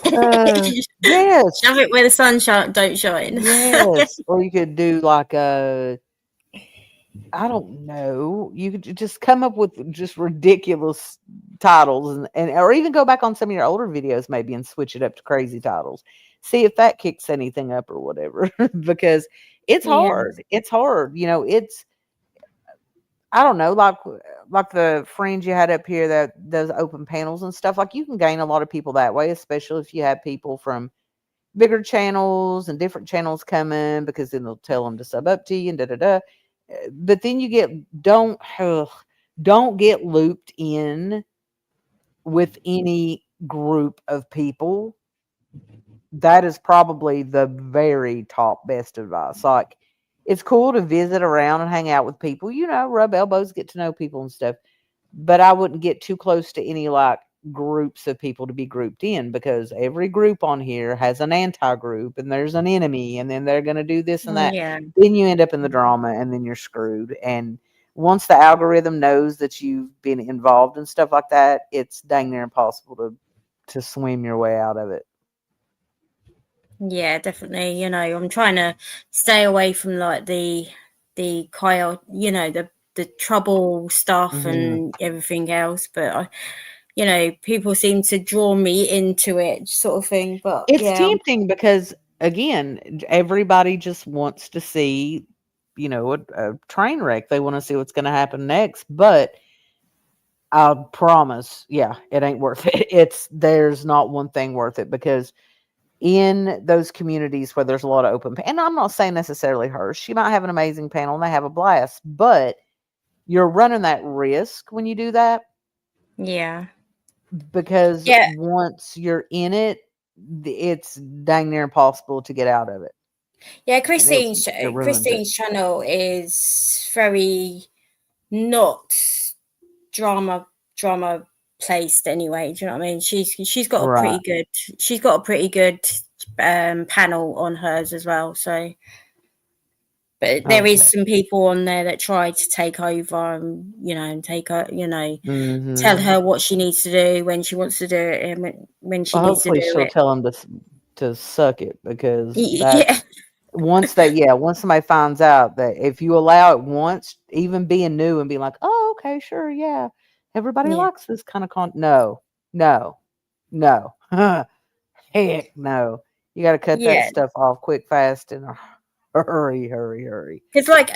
Yes. Shove it where the sun don't shine. Yes. Or you could do like I don't know. You could just come up with just ridiculous titles and or even go back on some of your older videos maybe and switch it up to crazy titles. See if that kicks anything up or whatever. Because it's hard. It's hard. It's I don't know, like the friends you had up here that does open panels and stuff. Like you can gain a lot of people that way, especially if you have people from bigger channels and different channels come in, because then they'll tell them to sub up to you and da-da-da. But then you don't get looped in with any group of people. That is probably the very top best advice. Like, it's cool to visit around and hang out with people, rub elbows, get to know people and stuff. But I wouldn't get too close to any like groups of people to be grouped in, because every group on here has an anti-group and there's an enemy, and then they're going to do this and that. Yeah. Then you end up in the drama and then you're screwed. And once the algorithm knows that you've been involved in stuff like that, it's dang near impossible to swim your way out of it. Yeah, definitely. I'm trying to stay away from like the Kyle, the trouble stuff and everything else. But people seem to draw me into it, sort of thing. But it's tempting because, again, everybody just wants to see, a train wreck. They want to see what's going to happen next. But I promise, it ain't worth it. There's not one thing worth it, because in those communities where there's a lot of open, and I'm not saying necessarily her, she might have an amazing panel and they have a blast, but you're running that risk when you do that. Yeah. Because once you're in it, it's dang near impossible to get out of it. Yeah, Christine's channel is very not drama placed anyway. Do you know what I mean? She's got a pretty good panel on hers as well. So, but there is some people on there that try to take over and and take her, tell her what she needs to do when she wants to do it, and when she needs to do it. Hopefully she'll tell them to to suck it, because Yeah, once somebody finds out that if you allow it once, even being new and being like, oh, okay, sure, yeah, everybody yeah, likes this kind of no, no, no, heck no. You got to cut that yeah. stuff off quick, fast, and hurry, hurry, hurry. It's like,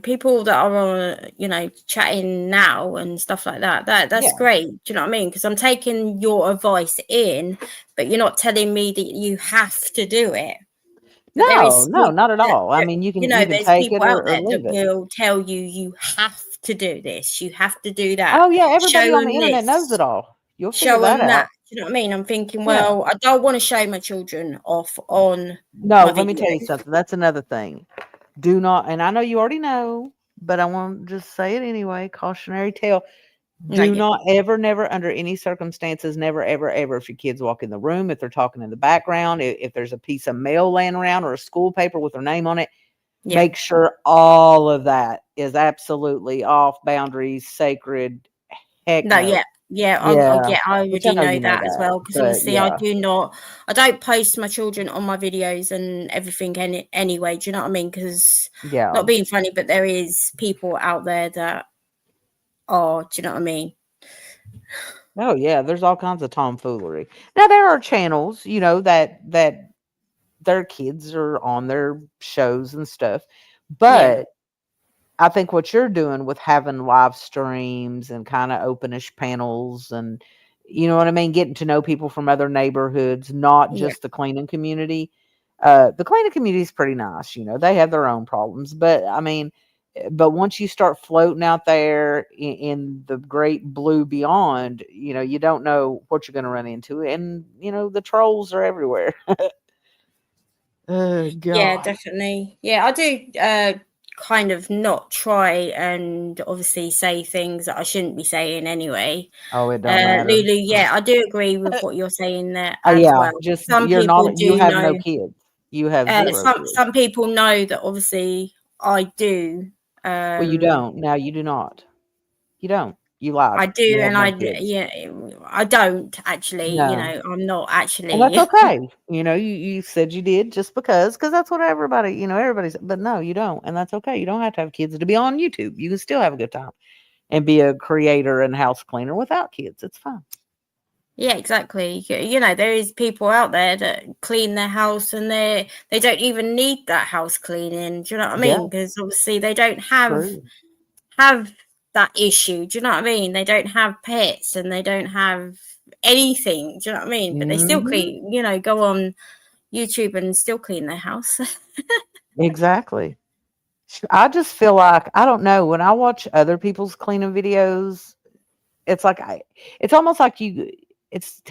people that are on, chatting now and stuff like that. That's Yeah. great. Do you know what I mean? Because I'm taking your advice in, but you're not telling me that you have to do it. But there No, is no, people not at that, all. I mean, you can there's take people it out or there that leave it. will tell you you have to do this, you have to do that. Oh yeah, Show everybody on the them internet knows this, it all. You'll figure show that them that. out. Do you know what I mean? I'm thinking, Yeah. well, I don't want to show my children off on No, my let me tell you videos. something. That's another thing. Do not, and I know you already know, but I want to just say it anyway. Cautionary tale. No, Do yeah, not ever, never, under any circumstances, never, ever, ever, if your kids walk in the room, if they're talking in the background, if there's a piece of mail laying around or a school paper with their name on it, yeah. make sure all of that is absolutely off boundaries, sacred. Heck No, no. yeah, yeah, Yeah. I Which I already know know you know that as that. well. Because But obviously, yeah. I don't post my children on my videos and everything anyway. Do you know what I mean? Because Yeah. not being funny, but there is people out there that are. Do you know what I mean? Oh yeah, there's all kinds of tomfoolery. Now there are channels, that their kids are on their shows and stuff. Yeah, But I think what you're doing with having live streams and kind of openish panels, and you know what I mean, getting to know people from other neighborhoods, not yeah, just the cleaning community. The cleaning community is pretty nice, they have their own problems, but I mean, but once you start floating out there in the great blue beyond, you don't know what you're going to run into, and the trolls are everywhere. Oh yeah, God. definitely. Yeah, I do. Kind of not try and obviously say things that I shouldn't be saying anyway. Oh, it don't matter. Lulu, yeah, I do agree with what you're saying there Oh as yeah, well. just Some you're people not. You do have no know. kids. You have zero kids. Some people know that obviously I do. Well, you don't. Now you do not. You don't. You lied. I do, You have and no kids. yeah, I don't actually. No, I'm not and that's actually. okay. You said you did just because that's what everybody. Everybody's. But no, you don't, and that's okay. You don't have to have kids to be on YouTube. You can still have a good time and be a creator and house cleaner without kids. It's fine. Yeah, exactly. There is people out there that clean their house and they don't even need that house cleaning. Do you know what I Yeah, mean? Because obviously they don't true. have that issue. Do you know what I mean? They don't have pets and they don't have anything. Do you know what I mean? But they still Hmm. clean. Go on YouTube and still clean their house. Exactly. I just feel like I don't know when I watch other people's cleaning videos. It's like it's almost like it's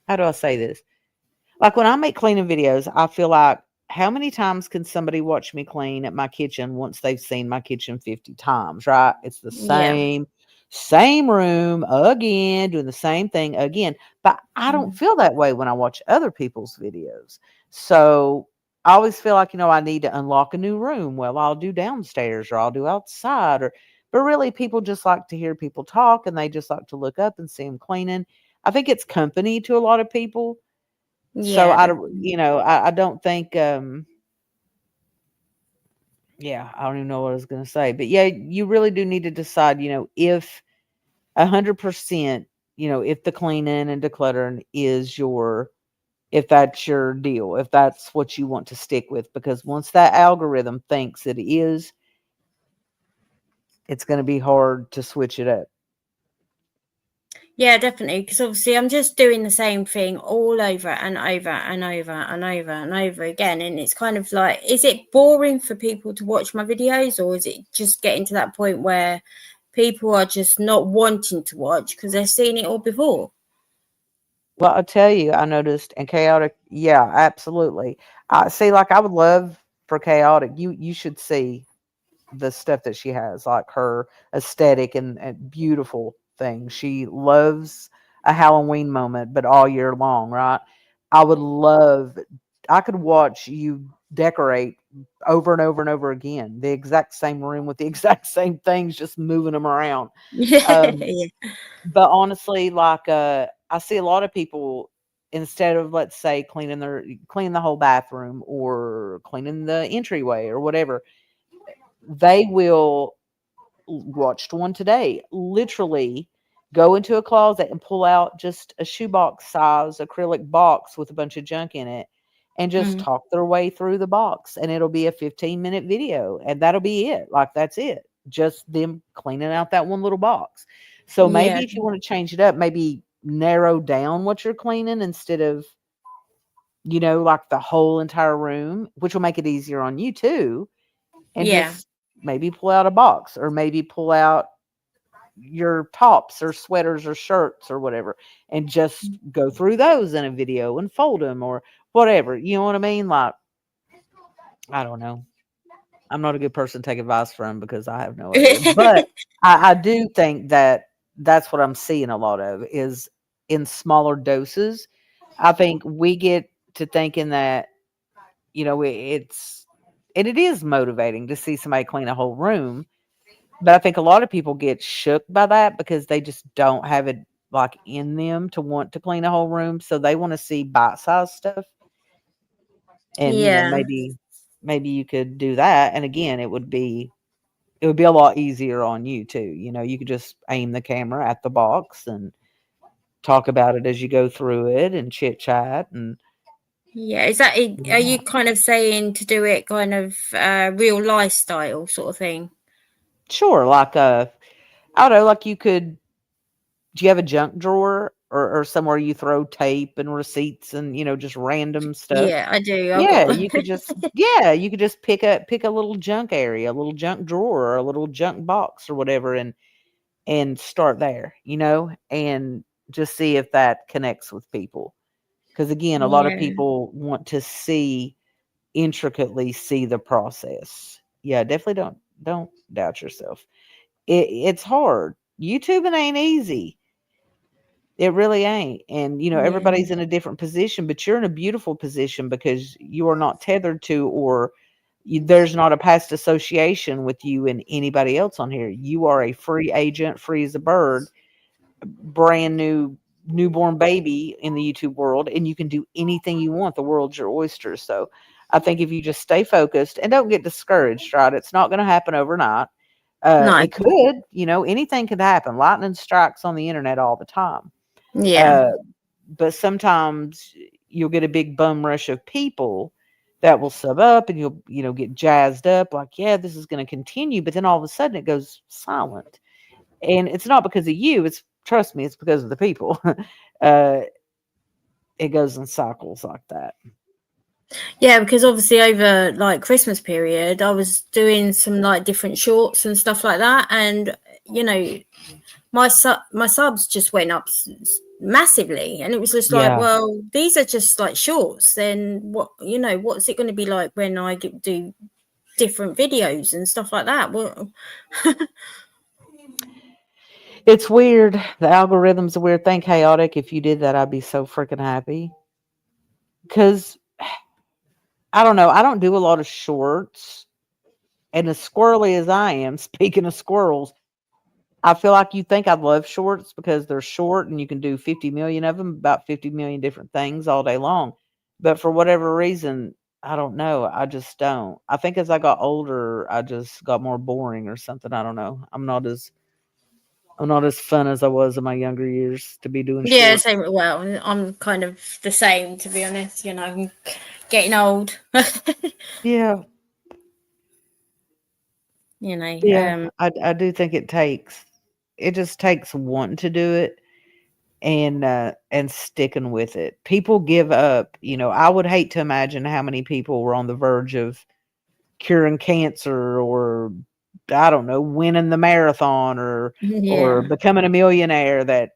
how do I say this? Like when I make cleaning videos, I feel like how many times can somebody watch me clean at my kitchen once they've seen my kitchen 50 times, right? It's the Yeah. same room again, doing the same thing again. But I don't feel that way when I watch other people's videos. So I always feel like, I need to unlock a new room. Well, I'll do downstairs or I'll do outside, but really people just like to hear people talk and they just like to look up and see them cleaning. I think it's company to a lot of people. So Yeah. I don't think yeah, I don't even know what I was going to say, but yeah, you really do need to decide, if 100%, if the cleaning and decluttering is if that's your deal, if that's what you want to stick with, because once that algorithm thinks it is, it's going to be hard to switch it up. Yeah, definitely. Because obviously, I'm just doing the same thing all over and over and over and over and over again. And it's kind of like, is it boring for people to watch my videos, or is it just getting to that point where people are just not wanting to watch because they've seen it all before? Well, I'll tell you, I noticed and chaotic. Yeah, absolutely. I see, like I would love for chaotic. You should see the stuff that she has, like her aesthetic and beautiful things. She loves a Halloween moment, but all year long, right? I could watch you decorate over and over and over again, the exact same room with the exact same things, just moving them around. Yeah. Um, but honestly, like I see a lot of people instead of, let's say, cleaning the whole bathroom or cleaning the entryway or whatever, they will, watched one today, literally go into a closet and pull out just a shoebox size acrylic box with a bunch of junk in it and just Mm. talk their way through the box, and it'll be a 15-minute video, and that'll be it. Like, that's it, just them cleaning out that one little box. So maybe Yeah. if you want to change it up, maybe narrow down what you're cleaning instead of, like the whole entire room, which will make it easier on you too, and Yeah. just maybe pull out a box, or maybe pull out your tops or sweaters or shirts or whatever, and just go through those in a video and fold them or whatever. You know what I mean? Like, I don't know. I'm not a good person to take advice from because I have no idea. But I do think that that's what I'm seeing a lot of is in smaller doses. I think we get to thinking that, it is motivating to see somebody clean a whole room. But I think a lot of people get shook by that because they just don't have it like in them to want to clean a whole room. So they want to see bite-sized stuff. And Yeah. maybe you could do that. And again, it would be a lot easier on you too. You could just aim the camera at the box and talk about it as you go through it and chit chat. And Yeah. Is that it? Are you kind of saying to do it kind of real lifestyle sort of thing? sure, like I don't know, like you could. Do you have a junk drawer or somewhere you throw tape and receipts and just random stuff? Yeah, I do. I've Yeah, got. you could just pick a little junk area, a little junk drawer, or a little junk box or whatever, and start there, and just see if that connects with people. Because again, a lot of Yeah. people want to intricately see the process. Yeah, definitely don't doubt yourself. It's hard. YouTubing ain't easy. It really ain't. And, Yeah. everybody's in a different position, but you're in a beautiful position because you are not tethered to, or there's not a past association with you and anybody else on here. You are a free agent, free as a bird, brand new newborn baby in the YouTube world, and you can do anything you want. The world's your oyster. So I think if you just stay focused and don't get discouraged, right? It's not going to happen overnight. No. It could, anything could happen. Lightning strikes on the internet all the time. Yeah. But sometimes you'll get a big bum rush of people that will sub up, and you'll get jazzed up like, yeah, this is going to continue. But then all of a sudden it goes silent, and it's not because of you. Trust me, it's because of the people. It goes in cycles like that. Yeah, because obviously over like Christmas period, I was doing some like different shorts and stuff like that, and my subs just went up massively, and it was just like, well, these are just like shorts. Then what's it going to be like when I do different videos and stuff like that? Well, it's weird. The algorithm's a weird thing. Chaotic. If you did that, I'd be so freaking happy. Because I don't know. I don't do a lot of shorts. And as squirrely as I am, speaking of squirrels, I feel like you think I love shorts because they're short and you can do 50 million of them, about 50 million different things all day long. But for whatever reason, I don't know. I just don't. I think as I got older, I just got more boring or something. I don't know. I'm not as fun as I was in my younger years to be doing yeah, shorts. same. Well, I'm kind of the same, to be honest. I'm getting old. Yeah. Yeah. I do think it just takes wanting to do it and sticking with it. People give up. I would hate to imagine how many people were on the verge of curing cancer, or I don't know, winning the marathon, or becoming a millionaire, that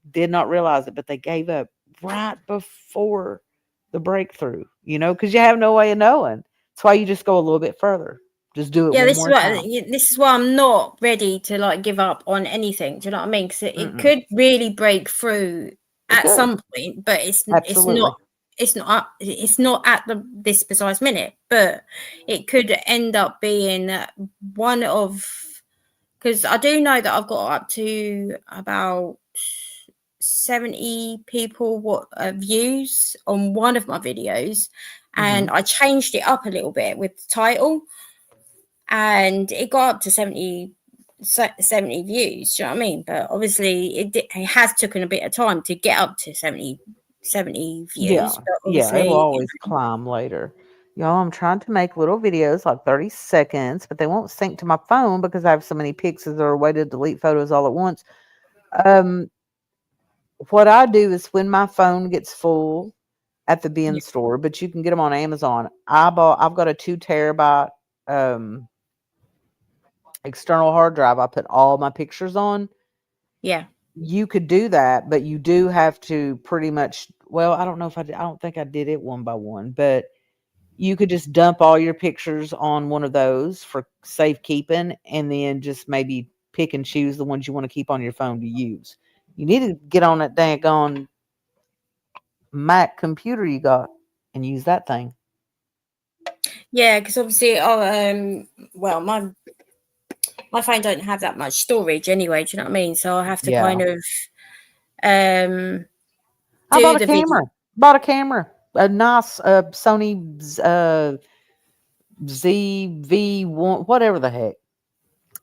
did not realize it, but they gave up right before the breakthrough, because you have no way of knowing. That's why you just go a little bit further. Just do it one more time. This is why I'm not ready to like give up on anything. Do you know what I mean? Because it could really break through at some point, but it's not at this precise minute. But it could end up being one of, because I do know that I've got up to about 70 people views on one of my videos, and Mhm. I changed it up a little bit with the title, and it got up to 70 views. Do you know what I mean? But obviously, it has taken a bit of time to get up to 70 Yeah, views. But yeah, it will obviously, always climb later. Y'all, I'm trying to make little videos like 30 seconds, but they won't sync to my phone because I have so many pixels or a way to delete photos all at once. Um, what I do is when my phone gets full at the bin store, but you can get them on Amazon. I've got a 2 terabyte um external hard drive I put all my pictures on. yeah, You could do that, but you do have to pretty much, well, I don't know if I don't think I did it one by one, but you could just dump all your pictures on one of those for safekeeping, and then just maybe pick and choose the ones you want to keep on your phone to use. You need to get on that dang Mac computer you got and use that thing. yeah, because obviously, well, my phone don't have that much storage anyway. Do you know what I mean? So I have to kind Yeah. of um I do bought a the video. camera. Bought a camera. A nice Sony ZV-1, whatever the heck.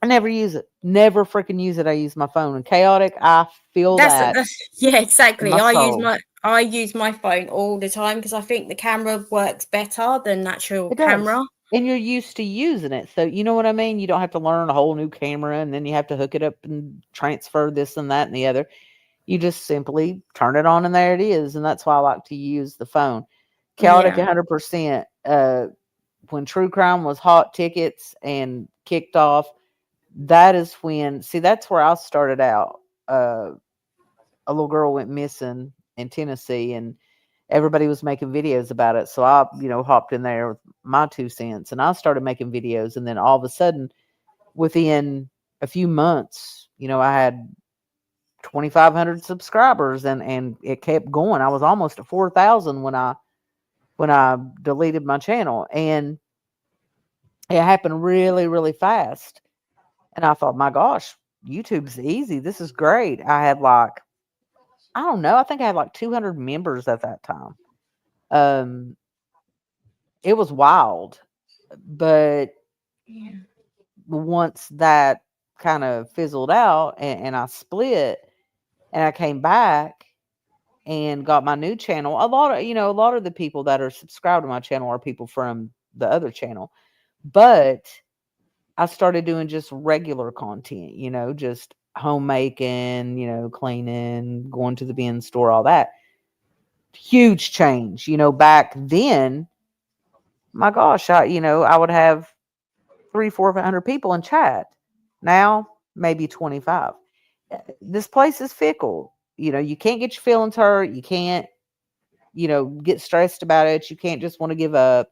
I never use it. Never freaking use it. I use my phone. And chaotic, I feel that That's yeah, in my exactly. soul. I use my phone all the time because I think the camera works better than natural It does. camera. And you're used to using it. So you know what I mean? You don't have to learn a whole new camera and then you have to hook it up and transfer this and that and the other. You just simply turn it on and there it is. And that's why I like to use the phone. Chaotic Yeah. 100%. When True Crime was hot tickets and kicked off, that is when, see, that's where I started out. A little girl went missing in Tennessee and everybody was making videos about it. So I, hopped in there with my 2 cents and I started making videos. And then all of a sudden, within a few months, I had 2,500 subscribers and it kept going. I was almost at 4,000 when I deleted my channel, and it happened really, really fast. And I thought, my gosh, YouTube's easy. This is great. I had I don't know, I think I had 200 members at that time. Um, it was wild, but Yeah. once that kind of fizzled out and I split and I came back and got my new channel, a lot of the people that are subscribed to my channel are people from the other channel, but I started doing just regular content, just homemaking, cleaning, going to the bin store, all that. Huge change. Back then, my gosh, I would have 400 people in chat. Now, maybe 25. This place is fickle. You can't get your feelings hurt. You can't, get stressed about it. You can't just want to give up.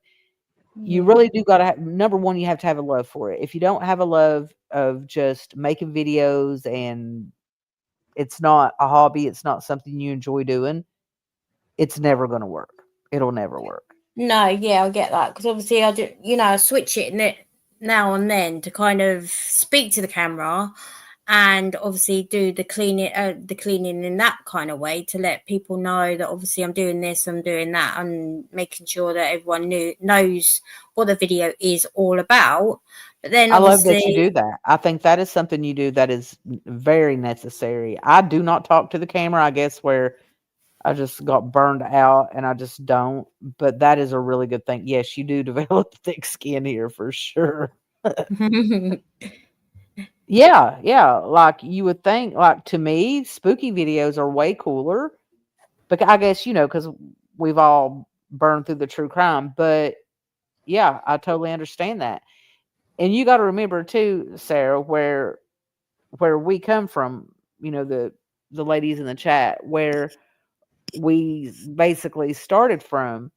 You really do got to have, number one, you have to have a love for it. If you don't have a love of just making videos and it's not a hobby, it's not something you enjoy doing, it's never going to work. It'll never work. No, yeah, I get that because obviously I do, I switch it now and then to kind of speak to the camera, and obviously do the cleaning in that kind of way to let people know that obviously I'm doing this, I'm doing that, and making sure that everyone knows what the video is all about. But then I love that you obviously, do that. I think that is something you do that is very necessary. I do not talk to the camera, I guess, where I just got burned out and I just don't. But that is a really good thing. Yes, you do develop thick skin here for sure. Yeah, yeah. Like you would think, to me, spooky videos are way cooler. But I guess, because we've all burned through the true crime. But yeah, I totally understand that. And you got to remember too, Sarah, where we come from, the ladies in the chat, where we basically started from,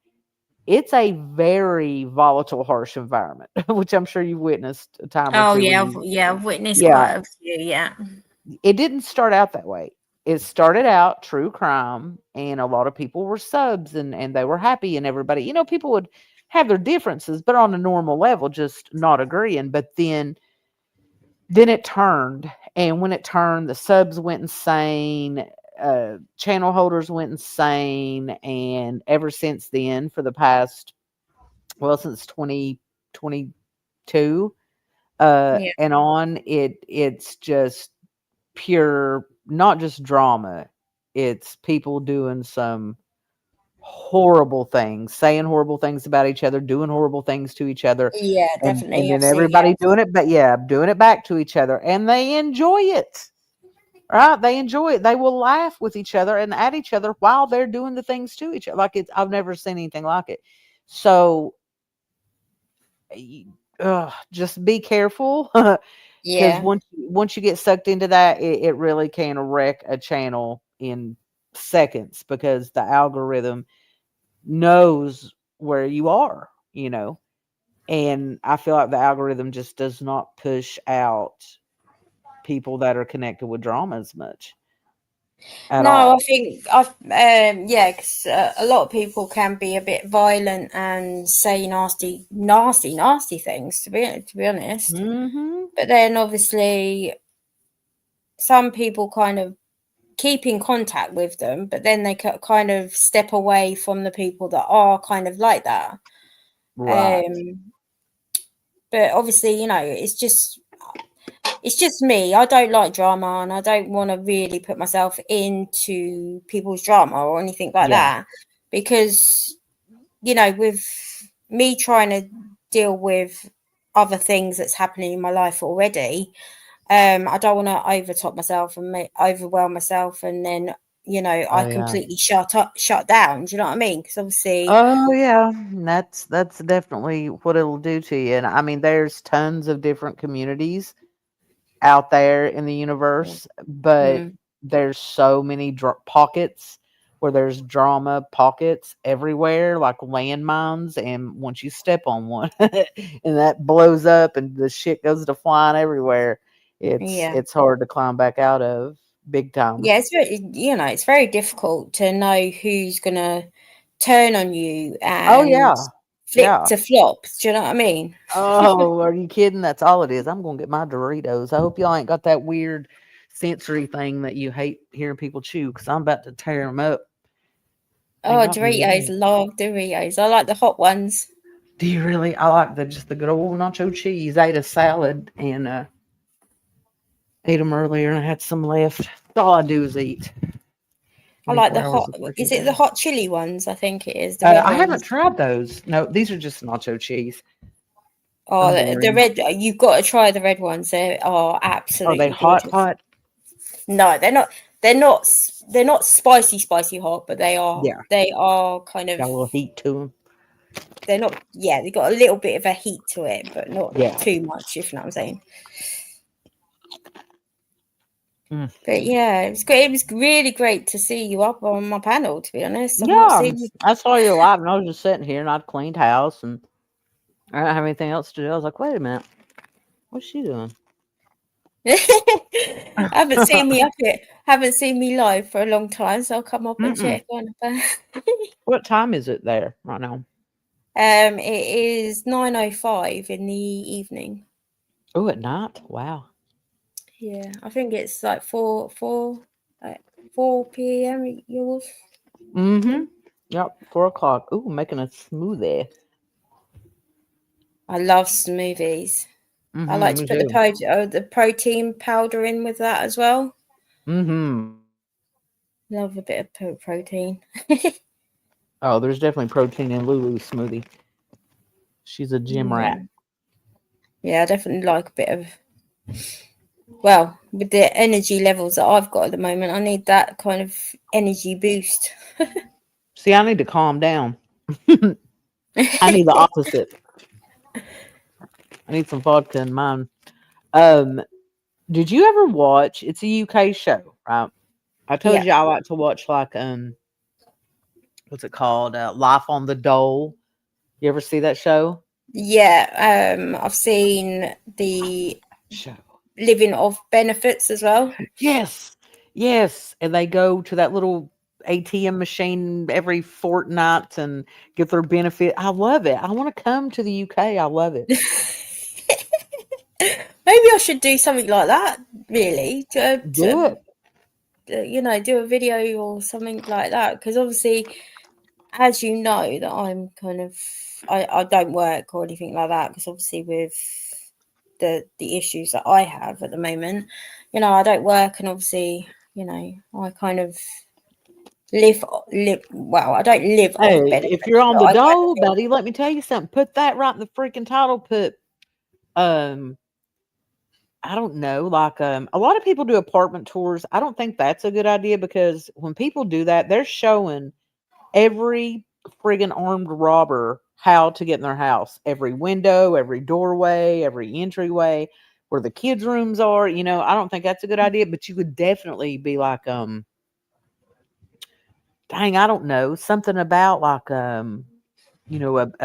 it's a very volatile, harsh environment, which I'm sure you've witnessed a time or oh two yeah, when you, I've witnessed yeah, quite a few, yeah. it didn't start out that way. It started out true crime, and a lot of people were subs and they were happy, and everybody, people would have their differences, but on a normal level, just not agreeing. But then it turned, and when it turned, the subs went insane. channel holders went insane, and ever since then, for the past, well, since 2022 Yeah. and on, it's just pure, not just drama. It's people doing some horrible things, saying horrible things about each other, doing horrible things to each other, Yeah, and definitely. then I've seen, yeah. everybody doing it, but yeah, doing it back to each other, and they enjoy it. Right? They enjoy it. They will laugh with each other and at each other while they're doing the things to each other. Like, it's, I've never seen anything like it. So just be careful, because Yeah. once you get sucked into that, it really can wreck a channel in seconds, because the algorithm knows where you are, and I feel like the algorithm just does not push out people that are connected with drama as much at No, I all. think yeah, because a lot of people can be a bit violent and say nasty, nasty, nasty things. To be honest, Mm-hmm. but then obviously some people kind of keep in contact with them, but then they kind of step away from the people that are kind of like that. Right. But obviously, it's just me. I don't like drama, and I don't want to really put myself into people's drama or anything like Yeah. that, because with me trying to deal with other things that's happening in my life already, I don't want to overtop myself and overwhelm myself, and then I Oh yeah. completely shut down. Do you know what I mean? Because obviously, Oh yeah. That's definitely what it'll do to you. And I mean, there's tons of different communities out there in the universe, but mm, there's so many pockets where there's drama pockets everywhere, like landmines. And once you step on one, and that blows up, and the shit goes to flying everywhere, yeah. it's hard to climb back out of, big time. Yeah, it's very difficult to know who's gonna turn on you Oh and yeah, flip yeah. to flop. Do you know what I mean? Oh, are you kidding? That's all it is. I'm gonna get my Doritos. I hope y'all ain't got that weird sensory thing that you hate hearing people chew, because I'm about to tear them up. They Oh, got me Doritos, today. love Doritos. I like the hot ones. Do you really? I like just the good old nacho cheese. I ate a salad and ate them earlier, and I had some left. That's all I do is eat. I like 24 the hours hot. a freaking Is it the day. hot chili ones? I think it is the red I haven't ones. tried those. No, these are just nacho cheese. Oh, I'm the boring. red. You've got to try the red ones. They are Are they absolutely hot? gorgeous. Hot? No, they're not. They're not spicy hot, but they are. Yeah, They are kind of. got a little heat to them. They're not. Yeah, they got a little bit of a heat to it, but not Yeah. too much. If you know what I'm saying. Mm. But yeah, it was great. It was really great to see you up on my panel. To be honest, I've not Yeah, seen you. I saw you live, and I was just sitting here, and I'd cleaned house, and I didn't have anything else to do. I was like, wait a minute, what's she doing? Haven't seen me up here. Haven't seen me live for a long time, so I'll come up and check on. What time is it there right now? It is 9:05 in the evening. Oh, at night. Wow. Yeah, I think it's like 4 p.m. yours. Mm-hmm. Yep. 4 o'clock. Ooh, making a smoothie. I love smoothies. I like to Me put too. the protein powder in with that as well. Mm-hmm. Love a bit of protein. Oh, there's definitely protein in Lulu's smoothie. She's a gym rat. Yeah, I definitely like a bit of. Well, with the energy levels that I've got at the moment, I need that kind of energy boost. See, I need to calm down. I need the opposite. I need some vodka in mine. Did you ever watch? It's a UK show, right? I told you I like to watch like what's it called? Life on the Dole. You ever see that show? Yeah, I've seen the Show. Living Off Benefits as well. Yes, yes, and they go to that little ATM machine every fortnight and get their benefit. I love it. I want to come to the UK. I love it. Maybe I should do something like that. Really, Do it. do a video or something like that, because obviously, as you know, that I'm kind of I don't work or anything like that, because obviously with the issues that I have at the moment, I don't work, and obviously, I kind of live well, I don't live off Hey, benefits, if you're on but the I kind of dole, live. buddy, let me tell you something. Put that right in the freaking title. Put I don't know, like a lot of people do apartment tours. I don't think that's a good idea, because when people do that, they're showing every friggin' armed robber how to get in their house. Every window, every doorway, every entryway, where the kids' rooms are. I don't think that's a good idea, but you could definitely be like, dang, I don't know, something about like a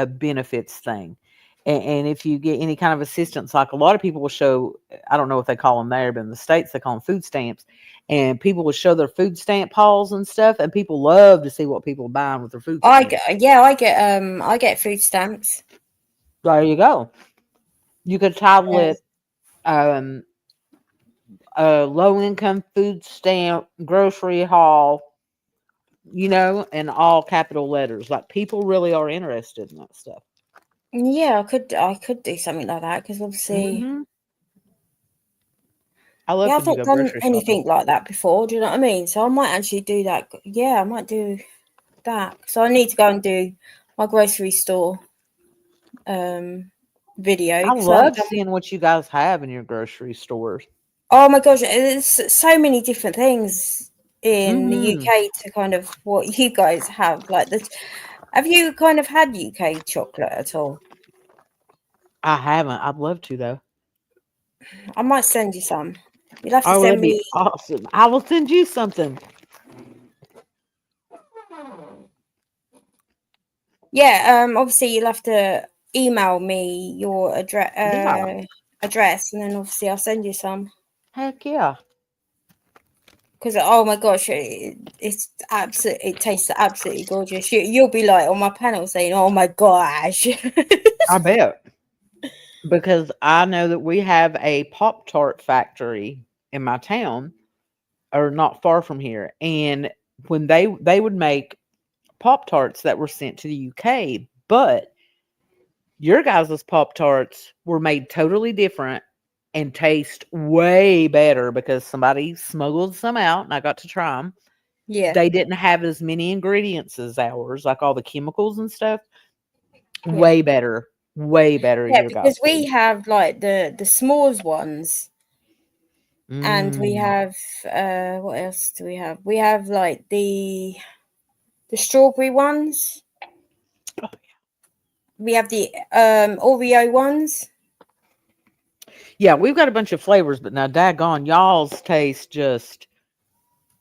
benefits thing. And if you get any kind of assistance, like a lot of people will show, I don't know what they call them there, but in the States they call them food stamps. And people will show their food stamp hauls and stuff, and people love to see what people are buying with their food stamps. I get food stamps. There you go. You could title it a low income food stamp grocery haul, in all capital letters. Like, people really are interested in that stuff. Yeah, I could do something like that, because obviously, Mm-hmm. I love I've when you not go done grocery shopping. anything like that before. Do you know what I mean? So I might actually do that. Yeah, I might do that. So I need to go and do my grocery store video. I 'Cause I haven't love done. seeing what you guys have in your grocery stores. Oh my gosh, there's so many different things in the Mm-hmm. UK to kind of what you guys have. Like this, have you kind of had UK chocolate at all? I haven't. I'd love to, though. I might send you some. You'll have to Oh, that'd send be me. awesome. I will send you something. Yeah, obviously you'll have to email me your Yeah. address, and then obviously I'll send you some. Heck yeah. Because oh my gosh, it tastes absolutely gorgeous. You'll be like on my panel saying, "Oh my gosh." I bet. Because I know that we have a Pop-Tart factory in my town, or not far from here. And when they would make Pop-Tarts that were sent to the UK, but your guys' Pop-Tarts were made totally different and taste way better, because somebody smuggled some out and I got to try them. Yeah, They didn't have as many ingredients as ours, like all the chemicals and stuff. yeah, Way better. Way better, yeah. your Because guys' we food. have like the s'mores ones, and we Mm. have what else do we have? We have like the strawberry ones. Oh, We have the Oreo ones. yeah, we've got a bunch of flavors, but now daggone, y'all's taste just,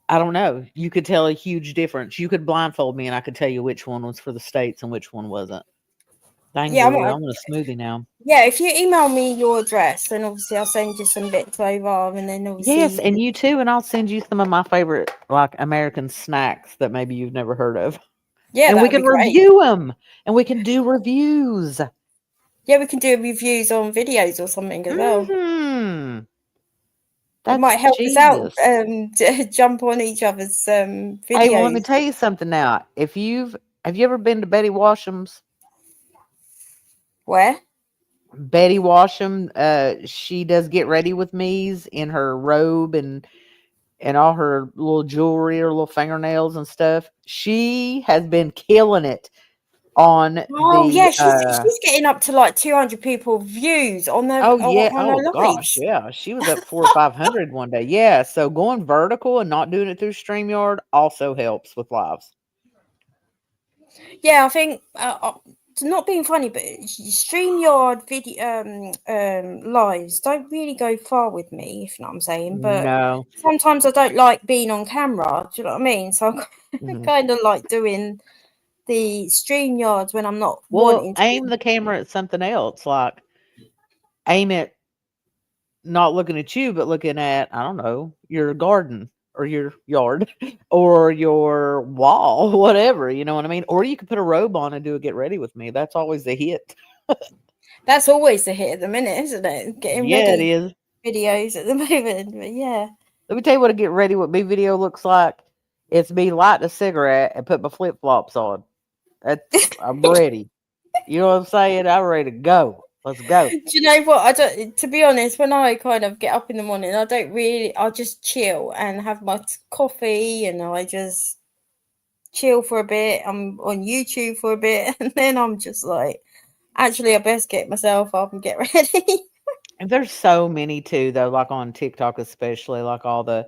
I don't know. You could tell a huge difference. You could blindfold me and I could tell you which one was for the States and which one wasn't. Dang, Yeah, Lulu, I want a smoothie now. yeah. If you email me your address, then obviously I'll send you some bits over, and then Yes, obviously, and you too, and I'll send you some of my favorite, like, American snacks that maybe you've never heard of. yeah, And we that'd can be great. review them, and we can do reviews. Yeah, we can do reviews on videos or something as well. Mm-hmm. It might That's help us out Jesus. to jump on each other's Hey, well, let me videos. tell you something now. Have you ever been to Betty Washam's? Where? Betty Washam, she does get ready with me's in her robe and all her little jewelry, her little fingernails and stuff. She has been killing it on Oh yeah, the she's getting up to like 200 people views on their oh yeah, on oh her gosh, lives. yeah. She was up 400 or 500 one day. Yeah, so going vertical and not doing it through StreamYard also helps with lives. Yeah, I think not being funny, but StreamYard video lives don't really go far with me, if you know what I'm saying. But No. sometimes I don't like being on camera. Do you know what I mean? So I Mhm. kind of like doing the StreamYards when I'm not Well, wanting to aim be. the camera at something else. Like, aim it not looking at you, but looking at, I don't know, your garden or your yard or your wall, whatever, you know what I mean? Or you could put a robe on and do a get ready with me. That's always a hit. That's always the hit at the minute, isn't it? Getting Yeah, it ready is. videos at the moment. But yeah. Let me tell you what a get ready with me video looks like. It's me lighting a cigarette and put my flip flops on. I'm ready. You know what I'm saying? I'm ready to go. Let's go. Do you know what? I don't. To be honest, when I kind of get up in the morning, I don't really. I just chill and have my coffee, and I just chill for a bit. I'm on YouTube for a bit, and then I'm just like, actually, I best get myself up and get ready. And there's so many too, though, like on TikTok especially, like all the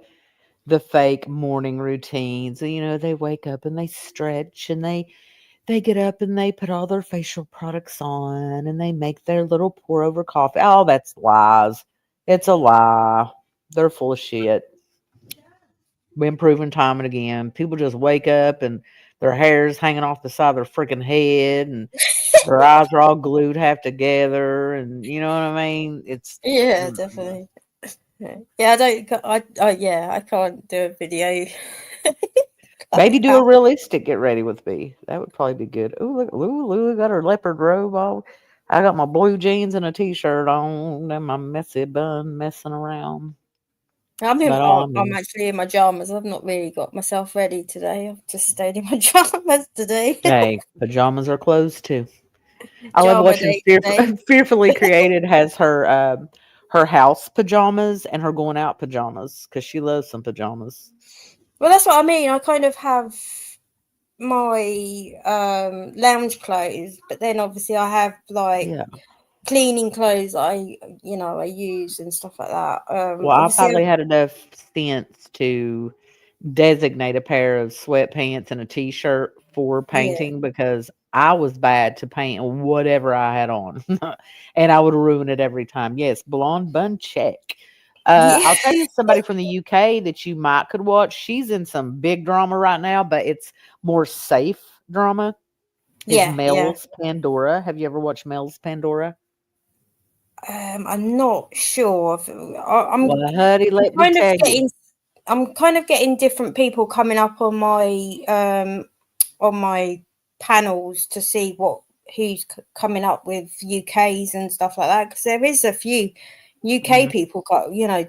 fake morning routines. You know, they wake up and they stretch and they get up and they put all their facial products on and they make their little pour over coffee. Oh, that's lies. It's a lie. They're full of shit. Been proven time and again. People just wake up and their hair's hanging off the side of their freaking head and their eyes are all glued half together, and you know what I mean? It's Yeah, definitely. Yeah, I don't. Yeah, I can't do a video. maybe like do a that. realistic get ready with me. That would probably be good. Ooh, look, Lulu got her leopard robe on. I got my blue jeans and a t-shirt on, and my messy bun messing around. But all I I'm mean, actually in my pajamas. I've not really got myself ready today. I've just stayed in my pajamas today. hey, pajamas are clothes too. I love Pajama watching day today. Fearfully Created has her house pajamas and her going out pajamas because she loves some pajamas. Well, that's what I mean. I kind of have my lounge clothes, but then obviously I have like Yeah. cleaning clothes I use and stuff like that. Well, I Obviously, finally had enough sense to designate a pair of sweatpants and a t-shirt for yeah, painting because I was bad to paint whatever I had on. And I would ruin it every time. Yes, blonde bun check. yeah, I'll tell you somebody from the UK that you might could watch. She's in some big drama right now, but it's more safe drama. Is yeah. Mel's Pandora. Have you ever watched Mel's Pandora? I'm not sure. I'm Well, honey, let me kind of tell you. getting different people coming up on my panels to see who's coming up with UKs and stuff like that, because there is a few UK Mhm. people doing Well,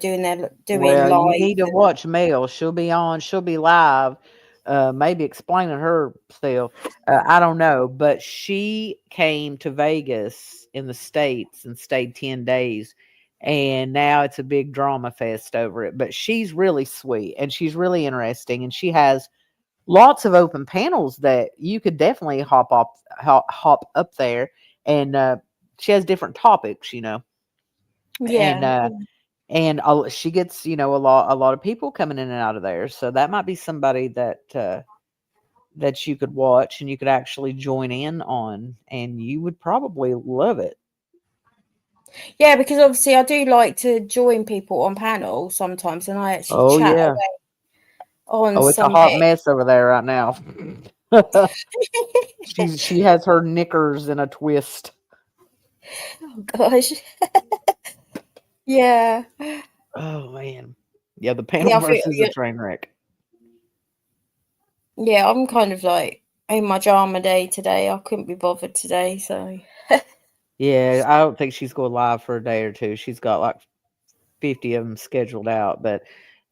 you live. need to watch Mel. She'll be on. She'll be live, maybe explaining herself. I don't know, but she came to Vegas in the States and stayed 10 days. And now it's a big drama fest over it. But she's really sweet and she's really interesting. And she has lots of open panels that you could definitely hop up there. And she has different topics, you know. And Yeah, she gets, you know, a lot of people coming in and out of there. So that might be somebody that you could watch and you could actually join in on, and you would probably love it. yeah, because obviously I do like to join people on panels sometimes, and I actually Oh chat yeah. away on Oh, it's a some hot bit. mess over there right now. She has her knickers in a twist. Oh gosh, yeah, Oh man. Yeah, the yeah. I think panelverse is a train wreck. yeah, I'm kind of like in my drama day today. I couldn't be bothered today, so Yeah, I don't think she's going live for a day or two. She's got like 50 of them scheduled out, but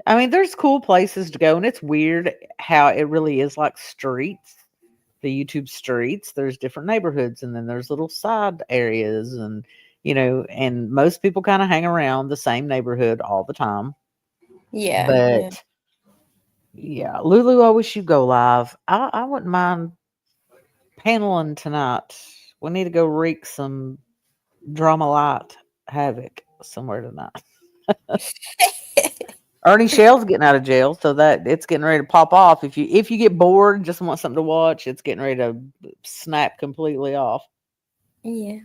I mean, there's cool places to go, and it's weird how it really is like streets, the YouTube streets. There's different neighborhoods, and then there's little side areas, and you know, and most people kind of hang around the same neighborhood all the time. yeah, yeah. But yeah, Lulu, I wish you'd go live. I wouldn't mind paneling tonight. We need to go wreak some drama light havoc somewhere tonight. Ernie Shell's getting out of jail, so that it's getting ready to pop off. If you get bored, just want something to watch, it's getting ready to snap completely off. Yeah.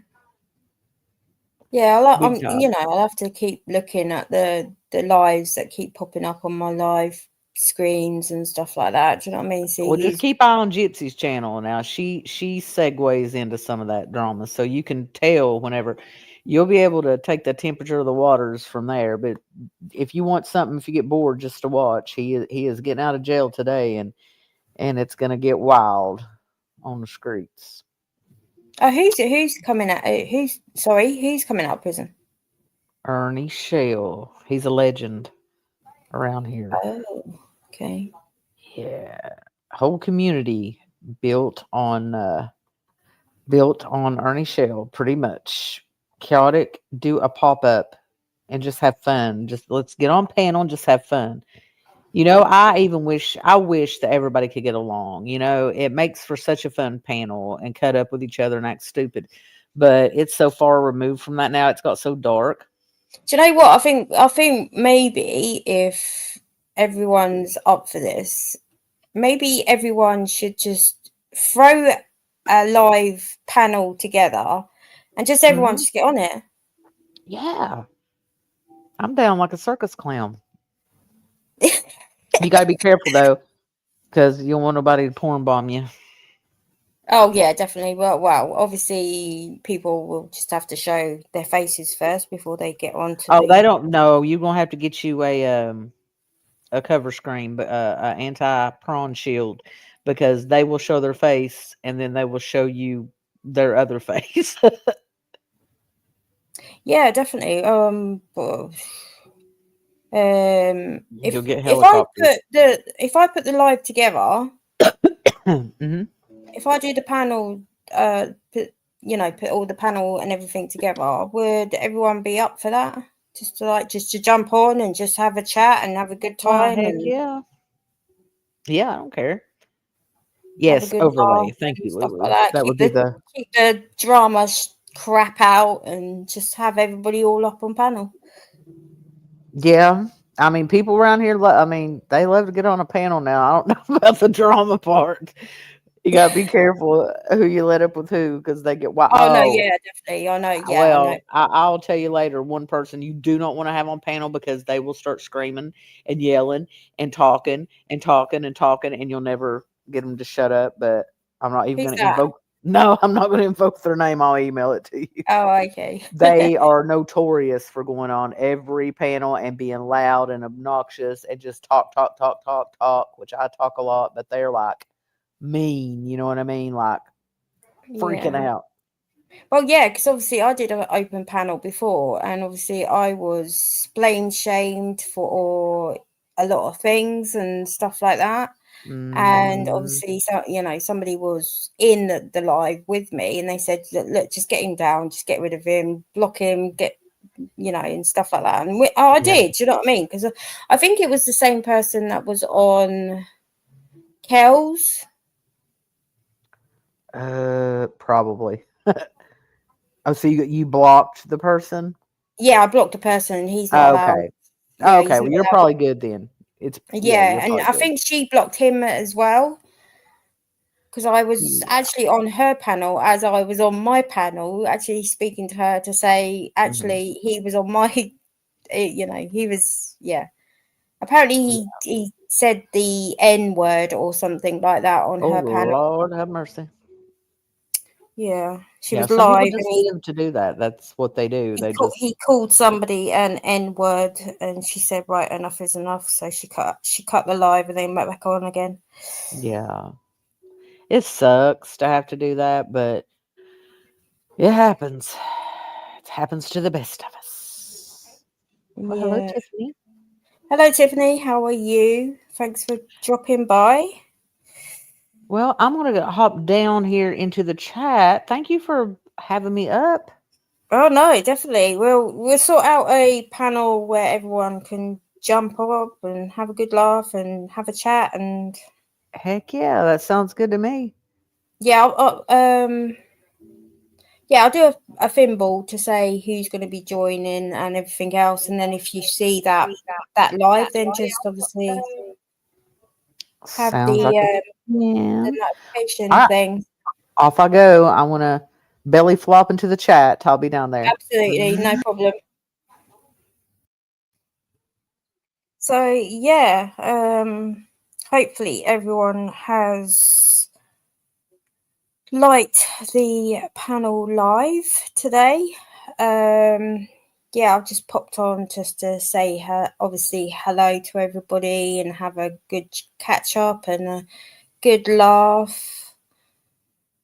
Yeah, I like Big time. I'll have to keep looking at the lives that keep popping up on my live screens and stuff like that. Do you know what I mean? See Well, just who's keep eye on Gypsy's channel now. She segues into some of that drama, so you can tell whenever you'll be able to take the temperature of the waters from there. But if you want something, if you get bored just to watch, he is getting out of jail today, and it's gonna get wild on the streets. who's coming out who's coming out of prison? Ernie Shell, he's a legend. around here. Oh, okay. Yeah, whole community built on Ernie Shell, pretty much. Chaotic, do a pop up and just have fun. Just let's get on panel and just have fun. I wish that everybody could get along. It makes for such a fun panel and cut up with each other and act stupid. But it's so far removed from that now. It's got so dark. Do you know what? I think maybe if everyone's up for this, maybe everyone should just throw a live panel together and just everyone Mhm. just get on it. Yeah. I'm down like a circus clown. You got to be careful though, because you don't want nobody to porn bomb you. Oh yeah, definitely. Well, obviously people will just have to show their faces first before they get on to Oh, they the. don't know. You're gonna have to get you a cover screen, but a anti prawn shield, because they will show their face and then they will show you their other face. Yeah, definitely. You'll get If helicopters. I put the live together, Hmm. if I do the panel, put all the panel and everything together, would everyone be up for that? Just to jump on and just have a chat and have a good Well, time heck and yeah. Yeah, I don't care. have a Yes, good overlay. laugh Thank and you, stuff like Lulu. that. That would be the Keep the drama crap out and just have everybody all up on panel. yeah. I mean, people around here. They love to get on a panel now. I don't know about the drama part. You gotta be careful who you let up with who, because they get wild. Oh no, Oh, yeah, definitely. I know. Yeah, I know. well, I'll tell you later. One person you do not want to have on panel, because they will start screaming and yelling and talking and talking and talking, and you'll never get them to shut up. But I'm not even Who's going to that? invoke. No, I'm not going to invoke their name. I'll email it to you. Oh, okay. They are notorious for going on every panel and being loud and obnoxious and just talk, talk, talk, talk, talk, which I talk a lot, but they're like mean. You know what I mean? Like freaking Yeah. out. Well, yeah, because obviously I did an open panel before, and obviously I was blame shamed for a lot of things and stuff like that. And Mm, obviously, somebody was in the live with me, and they said, "Look, just get him down, just get rid of him, block him, and stuff like that." And I yeah. did. You know what I mean? Because I think it was the same person that was on Kel's. Probably. Oh, so you blocked the person? Yeah, I blocked the person. He's not allowed. Okay. Yeah, he's Okay. not Well, you're allowed. probably good then. Yeah, Yeah, you're and probably I good. think she blocked him as well, because I was Yeah. actually on her panel as I was on my panel, actually speaking to her to say, Hmm. actually, he was on my, he was, yeah. Apparently, Yeah. he said the N word or something like that on Oh her panel. Lord, have mercy. Yeah, she Yeah, was some people live, and just live to do that. That's what they do. They just he called somebody an N word, and she said, "Right, enough is enough." So she cut the live and then went back on again. yeah. It sucks to have to do that, but it happens. It happens to the best of us. Well, hello, Yeah. Tiffany. Hello, Tiffany. How are you? Thanks for dropping by. Well, I'm gonna hop down here into the chat. Thank you for having me up. Oh no, definitely. We'll sort out a panel where everyone can jump up and have a good laugh and have a chat and Heck yeah, that sounds good to me. yeah, I'll do a thimble to say who's going to be joining and everything else, and then if you see that live, then just obviously have Sounds like a the plan. All notification right, thing. off I go. I want to belly flop into the chat. I'll be down there. Absolutely, no problem. So yeah, hopefully everyone has liked the panel live today. Yeah, I've just popped on just to say obviously hello to everybody and have a good catch up and a good laugh.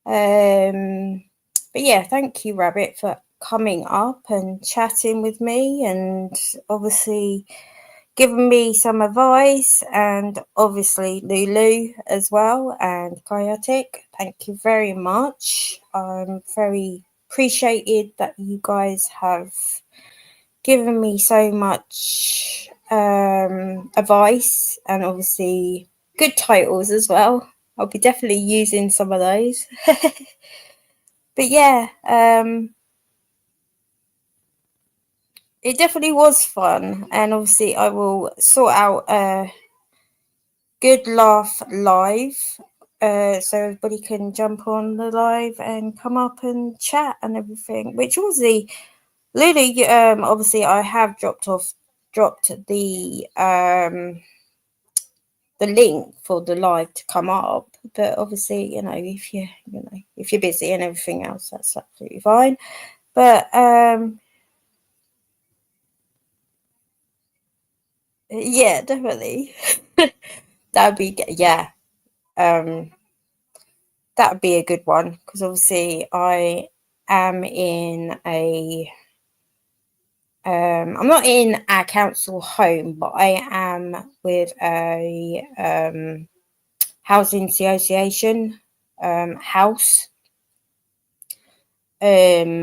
But yeah, thank you, Rabbit, for coming up and chatting with me, and obviously given me some advice, and obviously Lulu as well, and Chaotic. Thank you very much. I'm very appreciated that you guys have given me so much advice, and obviously good titles as well. I'll be definitely using some of those. But yeah, it definitely was fun, and obviously I will sort out a good laugh live, so everybody can jump on the live and come up and chat and everything. Which obviously, Lily, obviously I have dropped the link for the live to come up, but obviously, if you're busy and everything else, that's absolutely fine. But yeah, definitely. That'd be that would be a good one, because obviously I am in a I'm not in our council home, but I am with a housing association house, because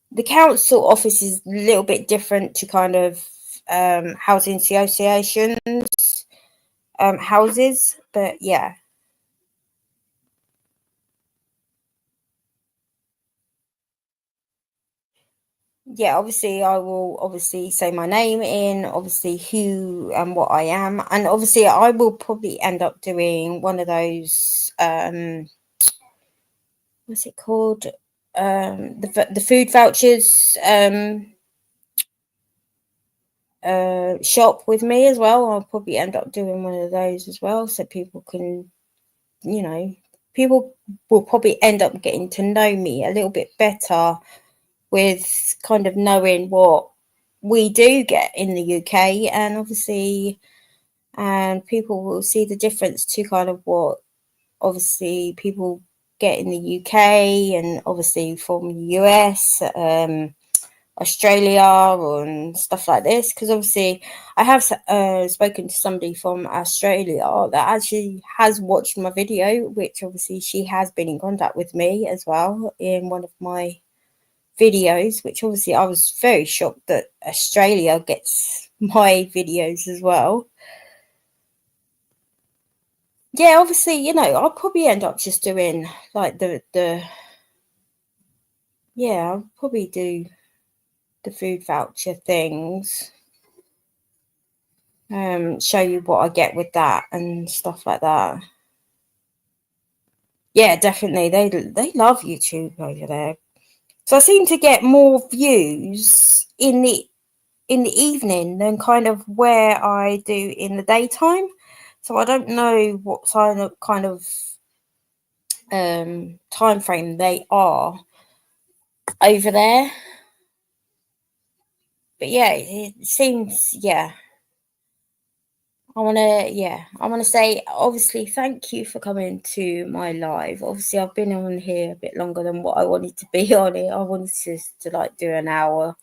the council office is a little bit different to kind of housing associations houses, but yeah. Yeah, obviously I will obviously say my name in, obviously who and what I am, and obviously I will probably end up doing one of those what's it called, the food vouchers shop with me as well. I'll probably end up doing one of those as well, so people can, people will probably end up getting to know me a little bit better, with kind of knowing what we do get in the UK, and obviously, and people will see the difference to kind of what obviously people get in the UK, and obviously from the US, Australia, and stuff like this. Because obviously I have spoken to somebody from Australia that actually has watched my video, which obviously she has been in contact with me as well in one of my videos, which obviously I was very shocked that Australia gets my videos as well. Yeah, obviously, I'll probably end up just doing like I'll probably do the food voucher things, show you what I get with that and stuff like that. Yeah, definitely, they love YouTube over there. So I seem to get more views in the evening than kind of where I do in the daytime. So I don't know what kind of time frame they are over there. But yeah, it seems, I want to say, obviously, thank you for coming to my live. Obviously, I've been on here a bit longer than what I wanted to be on it. I wanted to like do an hour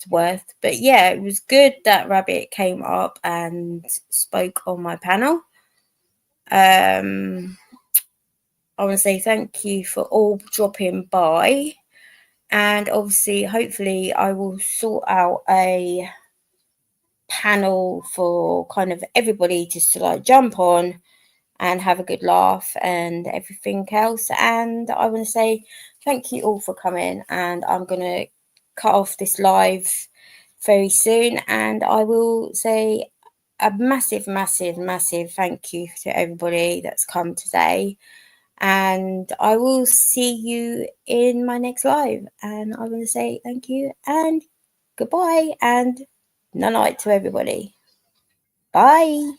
worth, but yeah, it was good that Rabbit came up and spoke on my panel. I want to say thank you for all dropping by, and obviously hopefully I will sort out a panel for kind of everybody just to like jump on and have a good laugh and everything else. And I want to say thank you all for coming, and I'm going to cut off this live very soon, and I will say a massive thank you to everybody that's come today, and I will see you in my next live. And I want to say thank you and goodbye and night to everybody. Bye.